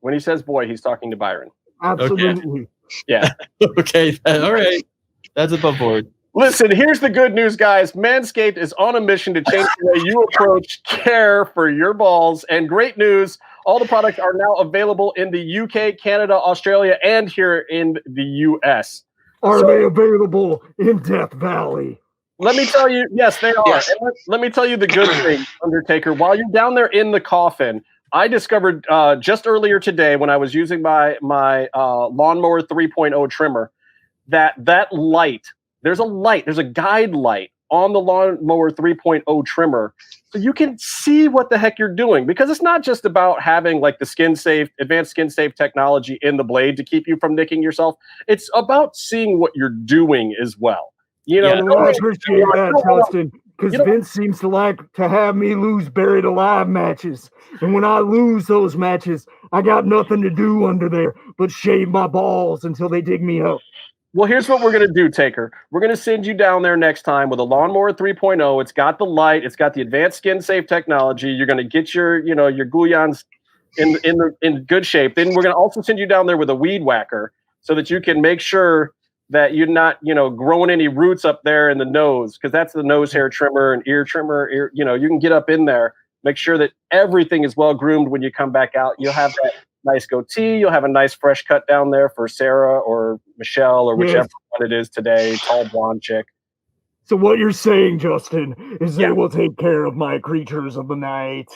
S4: When he says boy, he's talking to Byron.
S7: Absolutely.
S4: Yeah.
S2: okay, all right. That's above board.
S4: Listen, here's the good news, guys. Manscaped is on a mission to change the way you approach care for your balls. And great news, all the products are now available in the UK, Canada, Australia, and here in the US.
S7: Are they available in Death Valley?
S4: Let me tell you, yes, they are.
S3: Yes.
S4: And let me tell you the good thing, Undertaker. While you're down there in the coffin, I discovered just earlier today when I was using my lawnmower 3.0 trimmer that light, there's a guide light on the lawnmower 3.0 trimmer, so you can see what the heck you're doing, because it's not just about having like the advanced skin safe technology in the blade to keep you from nicking yourself. It's about seeing what you're doing as well.
S7: I appreciate that, Justin, because Vince seems to like to have me lose buried alive matches. And when I lose those matches, I got nothing to do under there but shave my balls until they dig me up.
S4: Well, here's what we're going to do, Taker. We're going to send you down there next time with a lawnmower 3.0. It's got the light. It's got the advanced skin-safe technology. You're going to get your guyans in good shape. Then we're going to also send you down there with a weed whacker so that you can make sure that you're not, growing any roots up there in the nose, because that's the nose hair trimmer and ear trimmer. You can get up in there, make sure that everything is well groomed when you come back out. You'll have that nice goatee. You'll have a nice fresh cut down there for Sarah or Michelle or whichever one it is today, tall blonde chick.
S7: So what you're saying, Justin, is they will take care of my creatures of the night.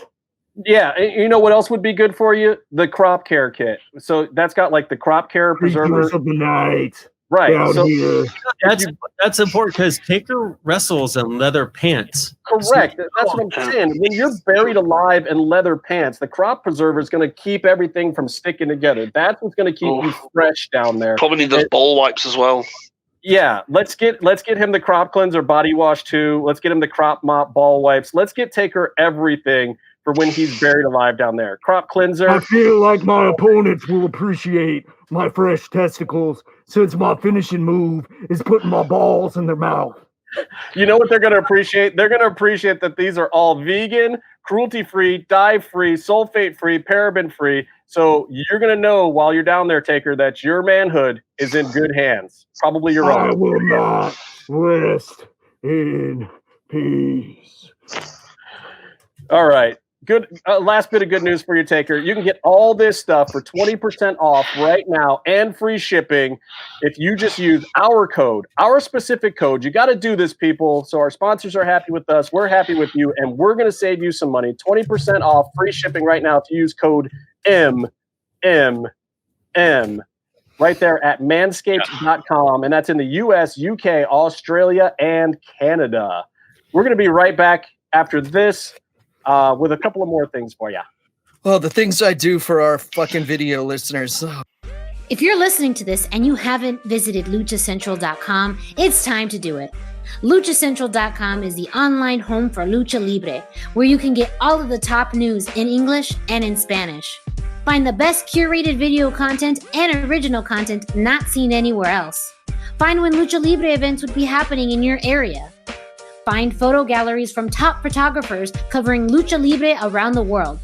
S4: Yeah, and you know what else would be good for you? The crop care kit. So that's got like the crop care preserver.
S7: Creatures of the night.
S4: Right.
S7: Down
S4: So
S7: here.
S2: That's important because Taker wrestles in leather pants.
S4: correct. That's what I'm saying. When you're buried alive in leather pants, the crop preserver is going to keep everything from sticking together. That's what's going to keep you fresh down there.
S3: Probably need those ball wipes as well.
S4: Yeah, let's get him the crop cleanser body wash too. Let's get him the crop mop ball wipes. Let's get Taker everything for when he's buried alive down there. Crop cleanser.
S7: I feel like my opponents will appreciate my fresh testicles, since my finishing move is putting my balls in their mouth.
S4: You know what they're going to appreciate? They're going to appreciate that these are all vegan, cruelty-free, dye-free, sulfate-free, paraben-free. So you're going to know while you're down there, Taker, that your manhood is in good hands. Probably your
S7: I
S4: own.
S7: will not rest in peace.
S4: All right. last bit of good news for you, Taker. You can get all this stuff for 20% off right now and free shipping if you just use our code, our specific code. You got to do this, people. So our sponsors are happy with us. We're happy with you, and we're going to save you some money. 20% off, free shipping right now if you use code MMM right there at manscaped.com, and that's in the US, UK, Australia, and Canada. We're going to be right back after this with a couple of more things for you.
S5: Well, the things I do for our fucking video listeners.
S8: If you're listening to this and you haven't visited luchacentral.com, it's time to do it. luchacentral.com is the online home for Lucha Libre, where you can get all of the top news in English and in Spanish. Find the best curated video content and original content not seen anywhere else. Find when Lucha Libre events would be happening in your area. Find photo galleries from top photographers covering Lucha Libre around the world.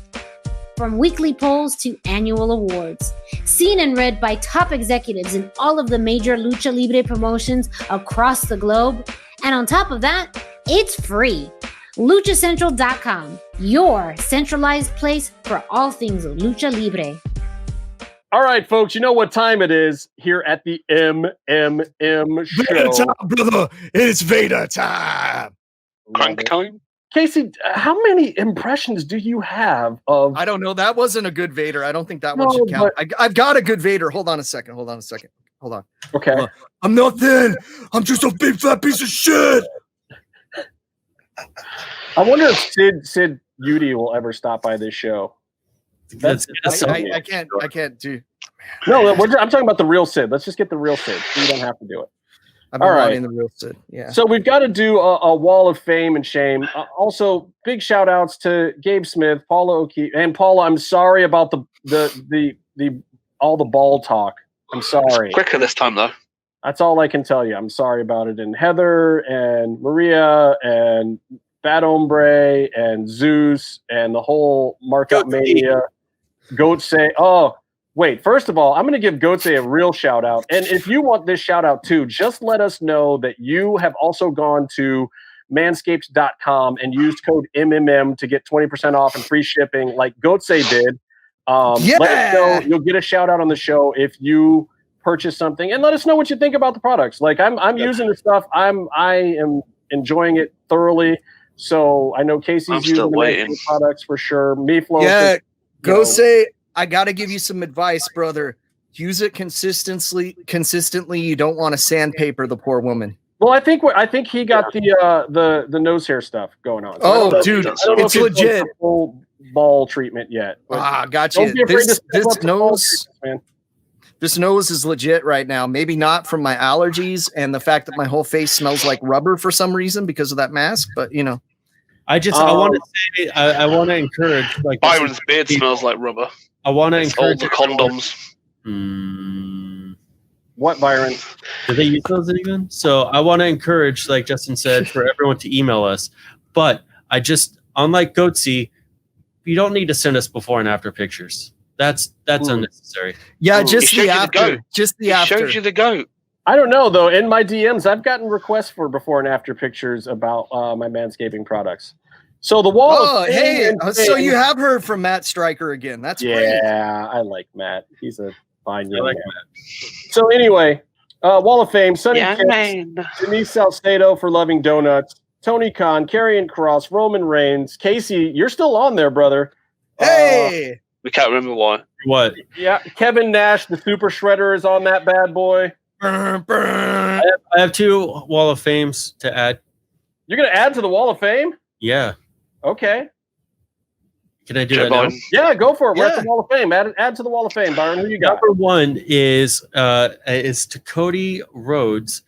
S8: From weekly polls to annual awards. Seen and read by top executives in all of the major Lucha Libre promotions across the globe. And on top of that, it's free. LuchaCentral.com, your centralized place for all things Lucha Libre.
S4: All right, folks, you know what time it is here at the MMM show.
S5: Vader time, brother. It's Vader time.
S3: Crank time.
S4: Casey, how many impressions do you have of...
S5: I don't know. That wasn't a good Vader. I don't think that one should count. I've got a good Vader. Hold on a second. Hold on.
S4: Okay.
S5: I'm nothing. I'm just a big fat piece of shit.
S4: I wonder if Sid Udy will ever stop by this show.
S5: I can't do.
S4: No, I'm talking about the real Sid. Let's just get the real Sid. You don't have to do it.
S5: I've been wanting the real Sid. Yeah.
S4: So we've got to do a wall of fame and shame. Also, big shout outs to Gabe Smith, Paula O'Keefe, and Paula. I'm sorry about the all the ball talk. I'm sorry.
S3: It's quicker this time though.
S4: That's all I can tell you. I'm sorry about it. And Heather and Maria and Bad Hombre and Zeus and the whole Markout Mania. Goatsay. Oh, wait. First of all, I'm going to give Goatsay a real shout out. And if you want this shout out too, just let us know that you have also gone to manscaped.com and used code MMM to get 20% off and free shipping like Goatsay did. Let us know. You'll get a shout out on the show if you purchase something, and let us know what you think about the products. Like I'm using the stuff. I am enjoying it thoroughly. So I know Casey's using the products for sure. Meatloaf.
S5: Yeah. Go say, I got to give you some advice, brother. Use it consistently. You don't want to sandpaper the poor woman.
S4: Well, I think he got the nose hair stuff going on.
S5: So dude, it's legit.
S4: Full ball treatment yet?
S5: Gotcha. This nose, man. This nose is legit right now. Maybe not from my allergies and the fact that my whole face smells like rubber for some reason because of that mask, but you know.
S2: I want to say I want to encourage like
S3: Byron's beard smells like rubber.
S2: I want to encourage
S3: all the condoms.
S4: What, Byron?
S2: Do they use those even? So I want to encourage, like Justin said, for everyone to email us. But I just, unlike Goatsy, you don't need to send us before and after pictures. That's unnecessary.
S5: Yeah, just the after. Just the after.
S3: Showed you the goat.
S4: I don't know though. In my DMs, I've gotten requests for before and after pictures about my manscaping products. So the wall.
S5: Oh, hey! So you have heard from Matt Stryker again? That's great.
S4: Yeah, I like Matt. He's a fine young man. So anyway, Wall of Fame. Sonny Kiss, Denise Salcedo for loving donuts. Tony Khan, Karrion Kross, Roman Reigns. Casey, you're still on there, brother.
S5: Hey.
S3: We can't remember why.
S2: What?
S4: Yeah, Kevin Nash, the Super Shredder, is on that bad boy.
S2: I have 2 Wall of Fames to add.
S4: You're going to add to the Wall of Fame?
S2: Yeah.
S4: Okay.
S2: Can I do that now?
S4: Yeah, go for it. We're at the Wall of Fame. Add to the Wall of Fame, Byron. Who you got?
S2: Number 1 is to Cody Rhodes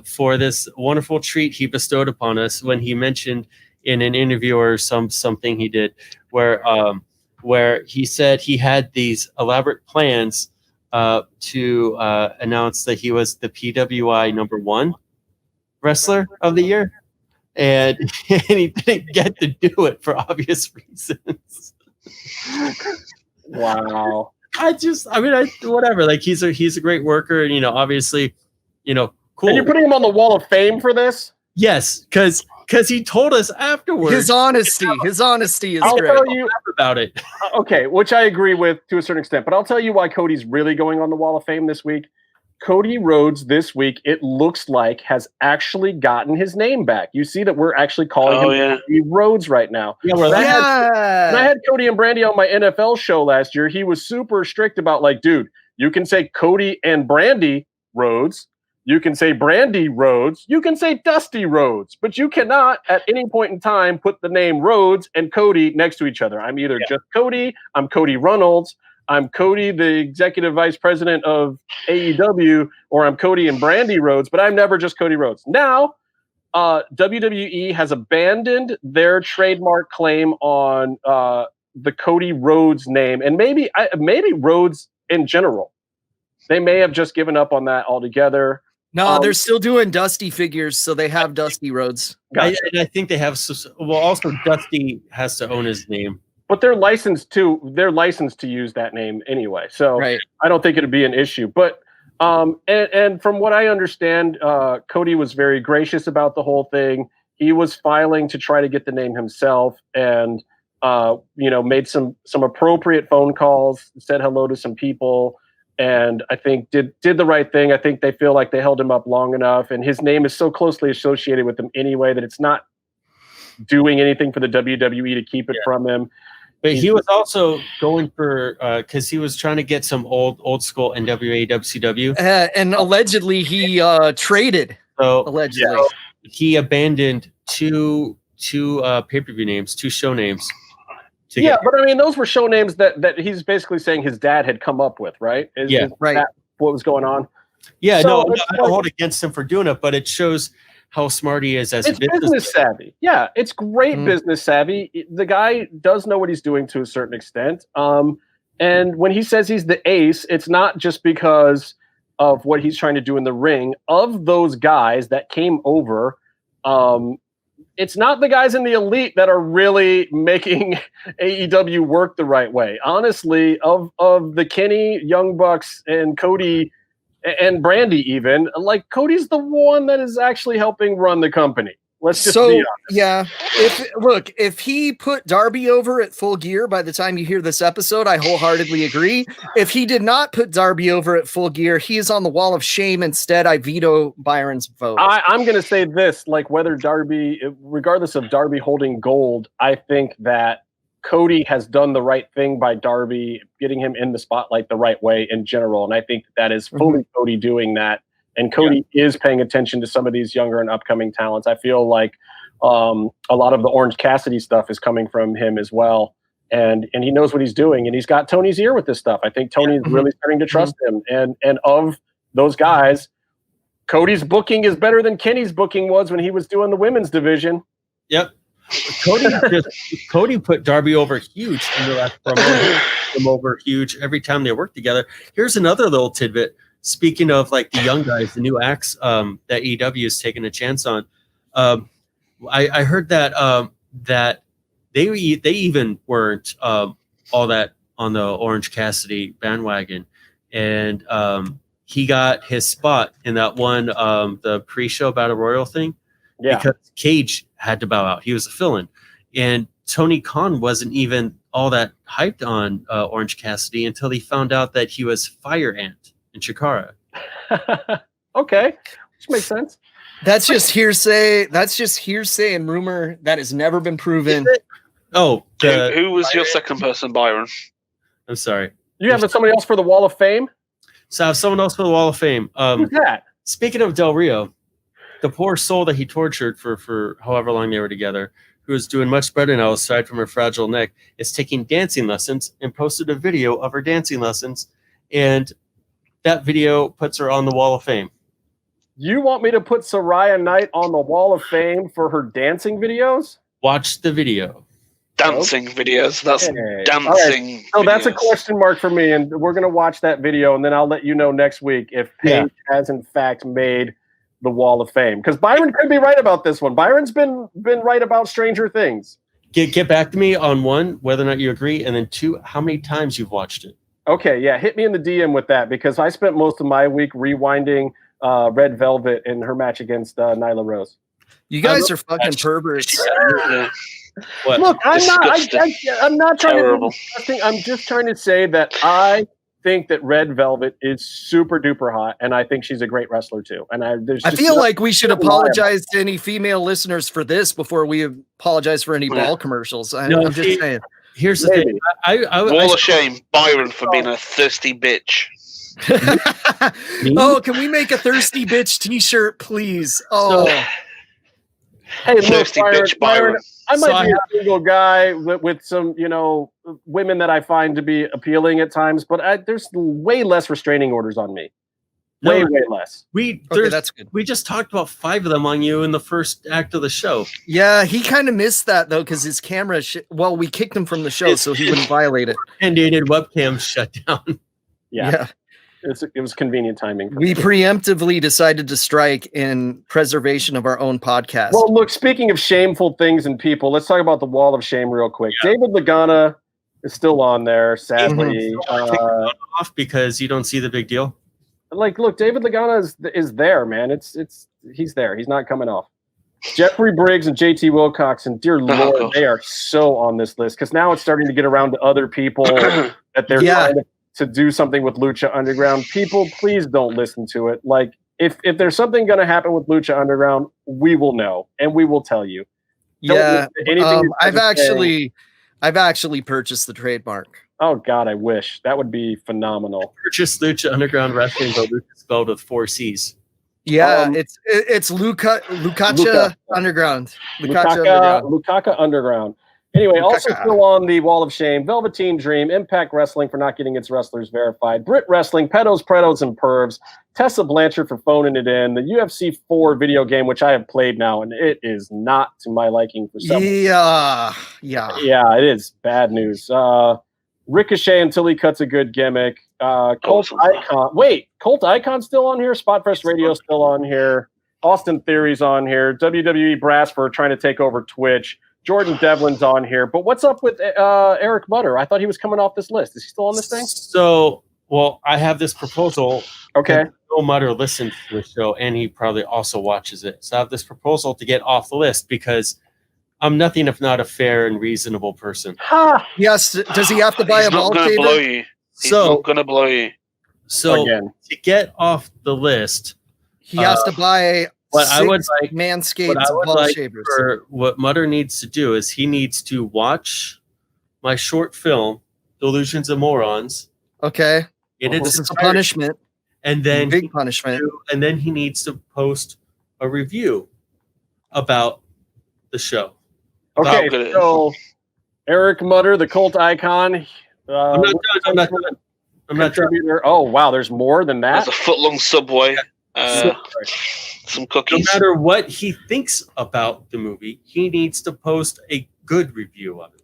S2: for this wonderful treat he bestowed upon us when he mentioned in an interview or something he did where he said he had these elaborate plans to announce that he was the PWI number 1 wrestler of the year, and he didn't get to do it for obvious reasons.
S4: Wow.
S2: Whatever. Like he's a great worker, and obviously, cool.
S4: And you're putting him on the Wall of Fame for this?
S2: Yes, because because he told us afterwards.
S5: His honesty is
S4: I'll
S5: great.
S4: tell you
S2: about it.
S4: Okay, which I agree with to a certain extent, but I'll tell you why Cody's really going on the Wall of Fame this week. Cody Rhodes this week, it looks like, has actually gotten his name back. You see that we're actually calling him Cody Rhodes right now.
S2: Yeah,
S4: when I had Cody and Brandy on my NFL show last year, he was super strict about, like, dude, you can say Cody and Brandy Rhodes. You can say Brandy Rhodes. You can say Dusty Rhodes. But you cannot, at any point in time, put the name Rhodes and Cody next to each other. I'm either just Cody, I'm Cody Runnels, I'm Cody, the executive vice president of AEW, or I'm Cody and Brandy Rhodes, but I'm never just Cody Rhodes. Now, WWE has abandoned their trademark claim on the Cody Rhodes name, and maybe Rhodes in general. They may have just given up on that altogether.
S5: No, they're still doing Dusty figures, so they have Dusty Rhodes.
S2: I think they have. Well, also Dusty has to own his name.
S4: But they're licensed to use that name anyway. So I don't think it'd be an issue. But and from what I understand, Cody was very gracious about the whole thing. He was filing to try to get the name himself, and made some appropriate phone calls, said hello to some people, and I think did the right thing. I think they feel like they held him up long enough, and his name is so closely associated with them anyway that it's not doing anything for the WWE to keep it from him.
S2: But he was also going for because he was trying to get some old school NWA WCW,
S5: and allegedly he traded.
S2: So
S5: allegedly,
S2: he abandoned two pay-per-view names, two show names.
S4: But I mean, those were show names that he's basically saying his dad had come up with, right? Is that what was going on?
S2: Yeah, so no, I don't hold against him for doing it, but it shows how smart he is as a
S4: business savvy. Yeah, it's great business savvy. The guy does know what he's doing to a certain extent. And when he says he's the ace, it's not just because of what he's trying to do in the ring. Of those guys that came over, it's not the guys in the elite that are really making AEW work the right way. Honestly, of the Kenny, Young Bucks, and Cody and Brandy, even, like, Cody's the one that is actually helping run the company. Let's just be honest.
S5: Yeah. If he put Darby over at Full Gear by the time you hear this episode, I wholeheartedly agree. If he did not put Darby over at Full Gear, he is on the wall of shame. Instead, I veto Byron's vote.
S4: I'm going to say this, like, whether Darby, regardless of Darby holding gold, I think that Cody has done the right thing by Darby, getting him in the spotlight the right way in general. And I think that is fully Cody doing that. And Cody is paying attention to some of these younger and upcoming talents. I feel like a lot of the Orange Cassidy stuff is coming from him as well. And he knows what he's doing. And he's got Tony's ear with this stuff. I think Tony's really starting to trust him. And of those guys, Cody's booking is better than Kenny's booking was when he was doing the women's division.
S2: Yep. Cody put Darby over huge in the last promo. Him over huge every time they work together. Here's another little tidbit. Speaking of, like, the young guys, the new acts that AEW is taking a chance on. I heard that that they even weren't all that on the Orange Cassidy bandwagon, and he got his spot in that one the pre-show Battle Royal thing. Yeah, because Cage had to bow out. He was a fill-in. And Tony Khan wasn't even all that hyped on Orange Cassidy until he found out that he was Fire Ant in Chikara.
S4: Okay, which makes sense.
S5: That's just hearsay. That's just hearsay and rumor that has never been proven.
S2: Oh,
S3: who was your second person, Byron?
S2: I'm sorry.
S4: You have somebody else for the Wall of Fame?
S2: So I have someone else for the Wall of Fame.
S4: Who's that?
S2: Speaking of Del Rio, the poor soul that he tortured for however long they were together, who is doing much better now aside from her fragile neck, is taking dancing lessons and posted a video of her dancing lessons, and that video puts her on the Wall of Fame.
S4: You want me to put Soraya Knight on the Wall of Fame for her dancing videos?
S2: Watch the video.
S3: Dancing videos. That's dancing.
S4: Right. So that's a question mark for me, and we're going to watch that video, and then I'll let you know next week if Paige has in fact made the Wall of Fame, because Byron could be right about this one. Byron's been right about Stranger Things.
S2: Get back to me on one, whether or not you agree, and then two, how many times you've watched it.
S4: Okay, yeah, hit me in the DM with that, because I spent most of my week rewinding Red Velvet in her match against Nyla Rose.
S5: You guys are fucking perverts.
S3: Yeah.
S2: What?
S4: Look, I'm not trying
S3: Terrible.
S4: to be disgusting. I'm just trying to say that I think that Red Velvet is super duper hot, and I think she's a great wrestler too. And I
S5: feel like we should apologize to any female listeners for this before we apologize for any ball commercials. I'm just saying.
S2: Here's the thing.
S3: Wall of shame, Byron, for being a thirsty bitch.
S5: Oh, can we make a thirsty bitch t-shirt, please? Oh,
S4: hey, look,
S3: Thirsty bitch, Byron.
S4: I might be a single guy with some, women that I find to be appealing at times, but there's way less restraining orders on me. Way less.
S5: That's good.
S2: We just talked about 5 of them on you in the first act of the show.
S5: Yeah, he kind of missed that though because his camera. We kicked him from the show so he wouldn't violate it.
S2: Mandated webcam shut down.
S4: Yeah. It was convenient timing.
S5: We preemptively decided to strike in preservation of our own podcast.
S4: Well, look, speaking of shameful things and people, let's talk about the Wall of Shame real quick. Yeah. David Lagana is still on there, sadly.
S2: Off because you don't see the big deal.
S4: Look, David Lagana is there, man. He's there. He's not coming off. Jeffrey Briggs and JT Wilcoxon, dear Lord, they are so on this list because now it's starting to get around to other people that they're trying to do something with Lucha Underground. People, please don't listen to it. Like, if there's something going to happen with Lucha Underground, we will know and we will tell you.
S5: I've actually purchased the trademark.
S4: Oh God, I wish that would be phenomenal.
S2: Purchase Lucha Underground Wrestling, but Lucha spelled with 4 C's.
S5: Yeah, it's Lucha Underground.
S4: Lucha Underground. Anyway, also still on the Wall of Shame, Velveteen Dream, Impact Wrestling for not getting its wrestlers verified, Brit Wrestling, Pedos, Predos, and Pervs, Tessa Blanchard for phoning it in, the UFC 4 video game, which I have played now, and it is not to my liking for some.
S5: Yeah,
S4: it is bad news. Ricochet until he cuts a good gimmick. Cult Icon. Wait, Cult Icon still on here? Spotfest Radio still on here. Austin Theory's on here. WWE Brass for trying to take over Twitch. Jordan Devlin's on here, but what's up with Eric Mutter? I thought he was coming off this list. Is he still on this thing?
S2: So, I have this proposal.
S4: Okay.
S2: Bill Mutter listens to the show, and he probably also watches it. So I have this proposal to get off the list because I'm nothing if not a fair and reasonable person.
S5: Yes. Does he have to buy a ball saver?
S3: He's not going to blow you.
S2: So to get off the list,
S5: he has to buy
S2: what I would like
S5: Manscaped ball shavers.
S2: What Mutter needs to do is he needs to watch my short film, Delusions of Morons.
S5: Okay.
S2: This
S5: is a punishment.
S2: And then
S5: big punishment.
S2: And then he needs to post a review about the show.
S4: Okay, so Eric Mutter, the Cult Icon.
S2: I'm not done.
S4: Oh wow, there's more than that.
S3: There's a foot-long Subway. Some cookies.
S2: No matter what he thinks about the movie, he needs to post a good review of it.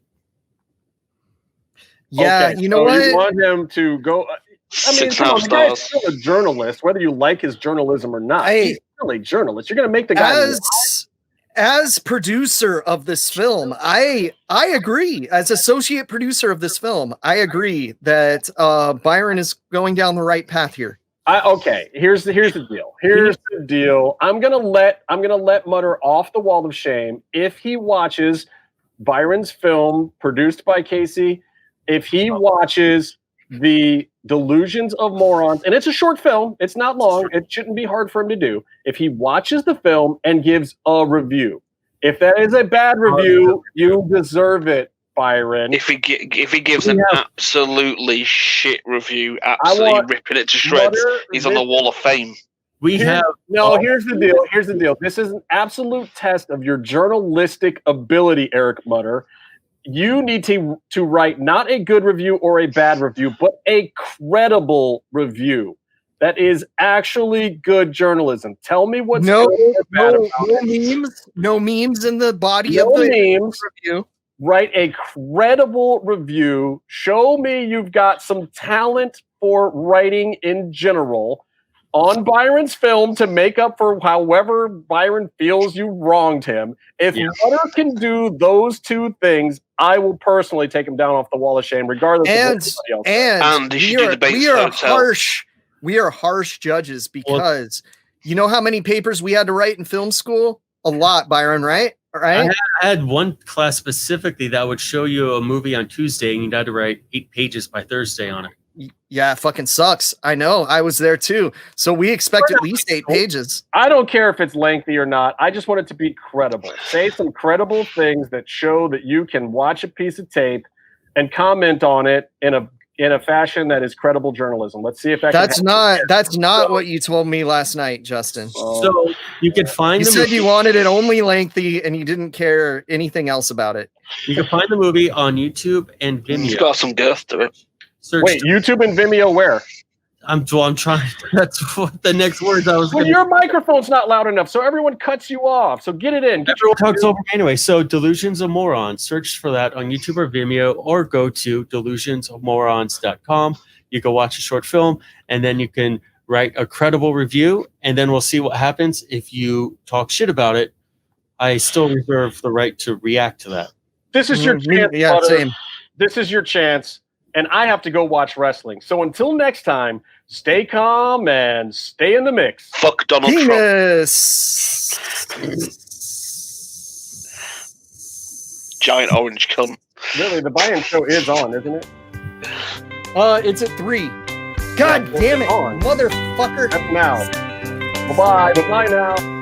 S5: Yeah,
S4: okay,
S5: you know what?
S4: You want him to go. I mean, the guy's still a journalist, whether you like his journalism or not. He's still a journalist. You're going to make the guy.
S5: As producer of this film, I agree. As associate producer of this film, I agree that Byron is going down the right path here.
S4: Okay, here's the deal. Here's the deal. I'm gonna let Mutter off the Wall of Shame if he watches Byron's film produced by Casey. If he watches the Delusions of Morons, and it's a short film, it's not long. It shouldn't be hard for him to do. If he watches the film and gives a review, if that is a bad review, you deserve it, Byron.
S3: If he gives an absolutely shit review, absolutely ripping it to shreds, he's on the Wall of Fame.
S4: Here's the deal. Here's the deal. This is an absolute test of your journalistic ability, Eric Mutter. You need to write not a good review or a bad review, but a credible review that is actually good journalism. Tell me what's
S5: no memes in the body of the review.
S4: Write a credible review. Show me you've got some talent for writing in general on Byron's film to make up for however Byron feels you wronged him. If Mutter can do those two things, I will personally take him down off the Wall of Shame, regardless of what anybody else
S5: says. We are harsh judges because you know how many papers we had to write in film school? a lot, Byron, right?
S2: I had one class specifically that would show you a movie on Tuesday and you'd have to write 8 pages by Thursday on it.
S5: Yeah, it fucking sucks. I know. I was there too. So we expect at least 8 pages.
S4: I don't care if it's lengthy or not. I just want it to be credible. Say some credible things that show that you can watch a piece of tape and comment on it in a fashion that is credible journalism. Let's see if
S5: that's not what you told me last night, Justin.
S2: So you could find.
S5: You said you wanted it only lengthy and you didn't care anything else about it.
S2: You can find the movie on YouTube and Vimeo.
S3: It's got some girth to it.
S4: Wait, YouTube and Vimeo where?
S2: I'm trying. That's what the next words I was.
S4: Well, your microphone's not loud enough, so everyone cuts you off. So get it in.
S2: Everyone talks over me anyway. So Delusions of Morons. Search for that on YouTube or Vimeo, or go to delusionsofmorons.com. You can watch a short film, and then you can write a credible review, and then we'll see what happens. If you talk shit about it, I still reserve the right to react to that.
S4: This is your chance.
S5: Yeah, same.
S4: This is your chance. And I have to go watch wrestling. So until next time, stay calm and stay in the mix.
S3: Fuck Donald
S5: Penis.
S3: Trump. Giant orange cunt.
S4: Really, the Byron show is on, isn't it?
S5: It's at 3. God damn it,
S4: on.
S5: motherfucker.
S4: That's now. Bye-bye. Bye-bye now.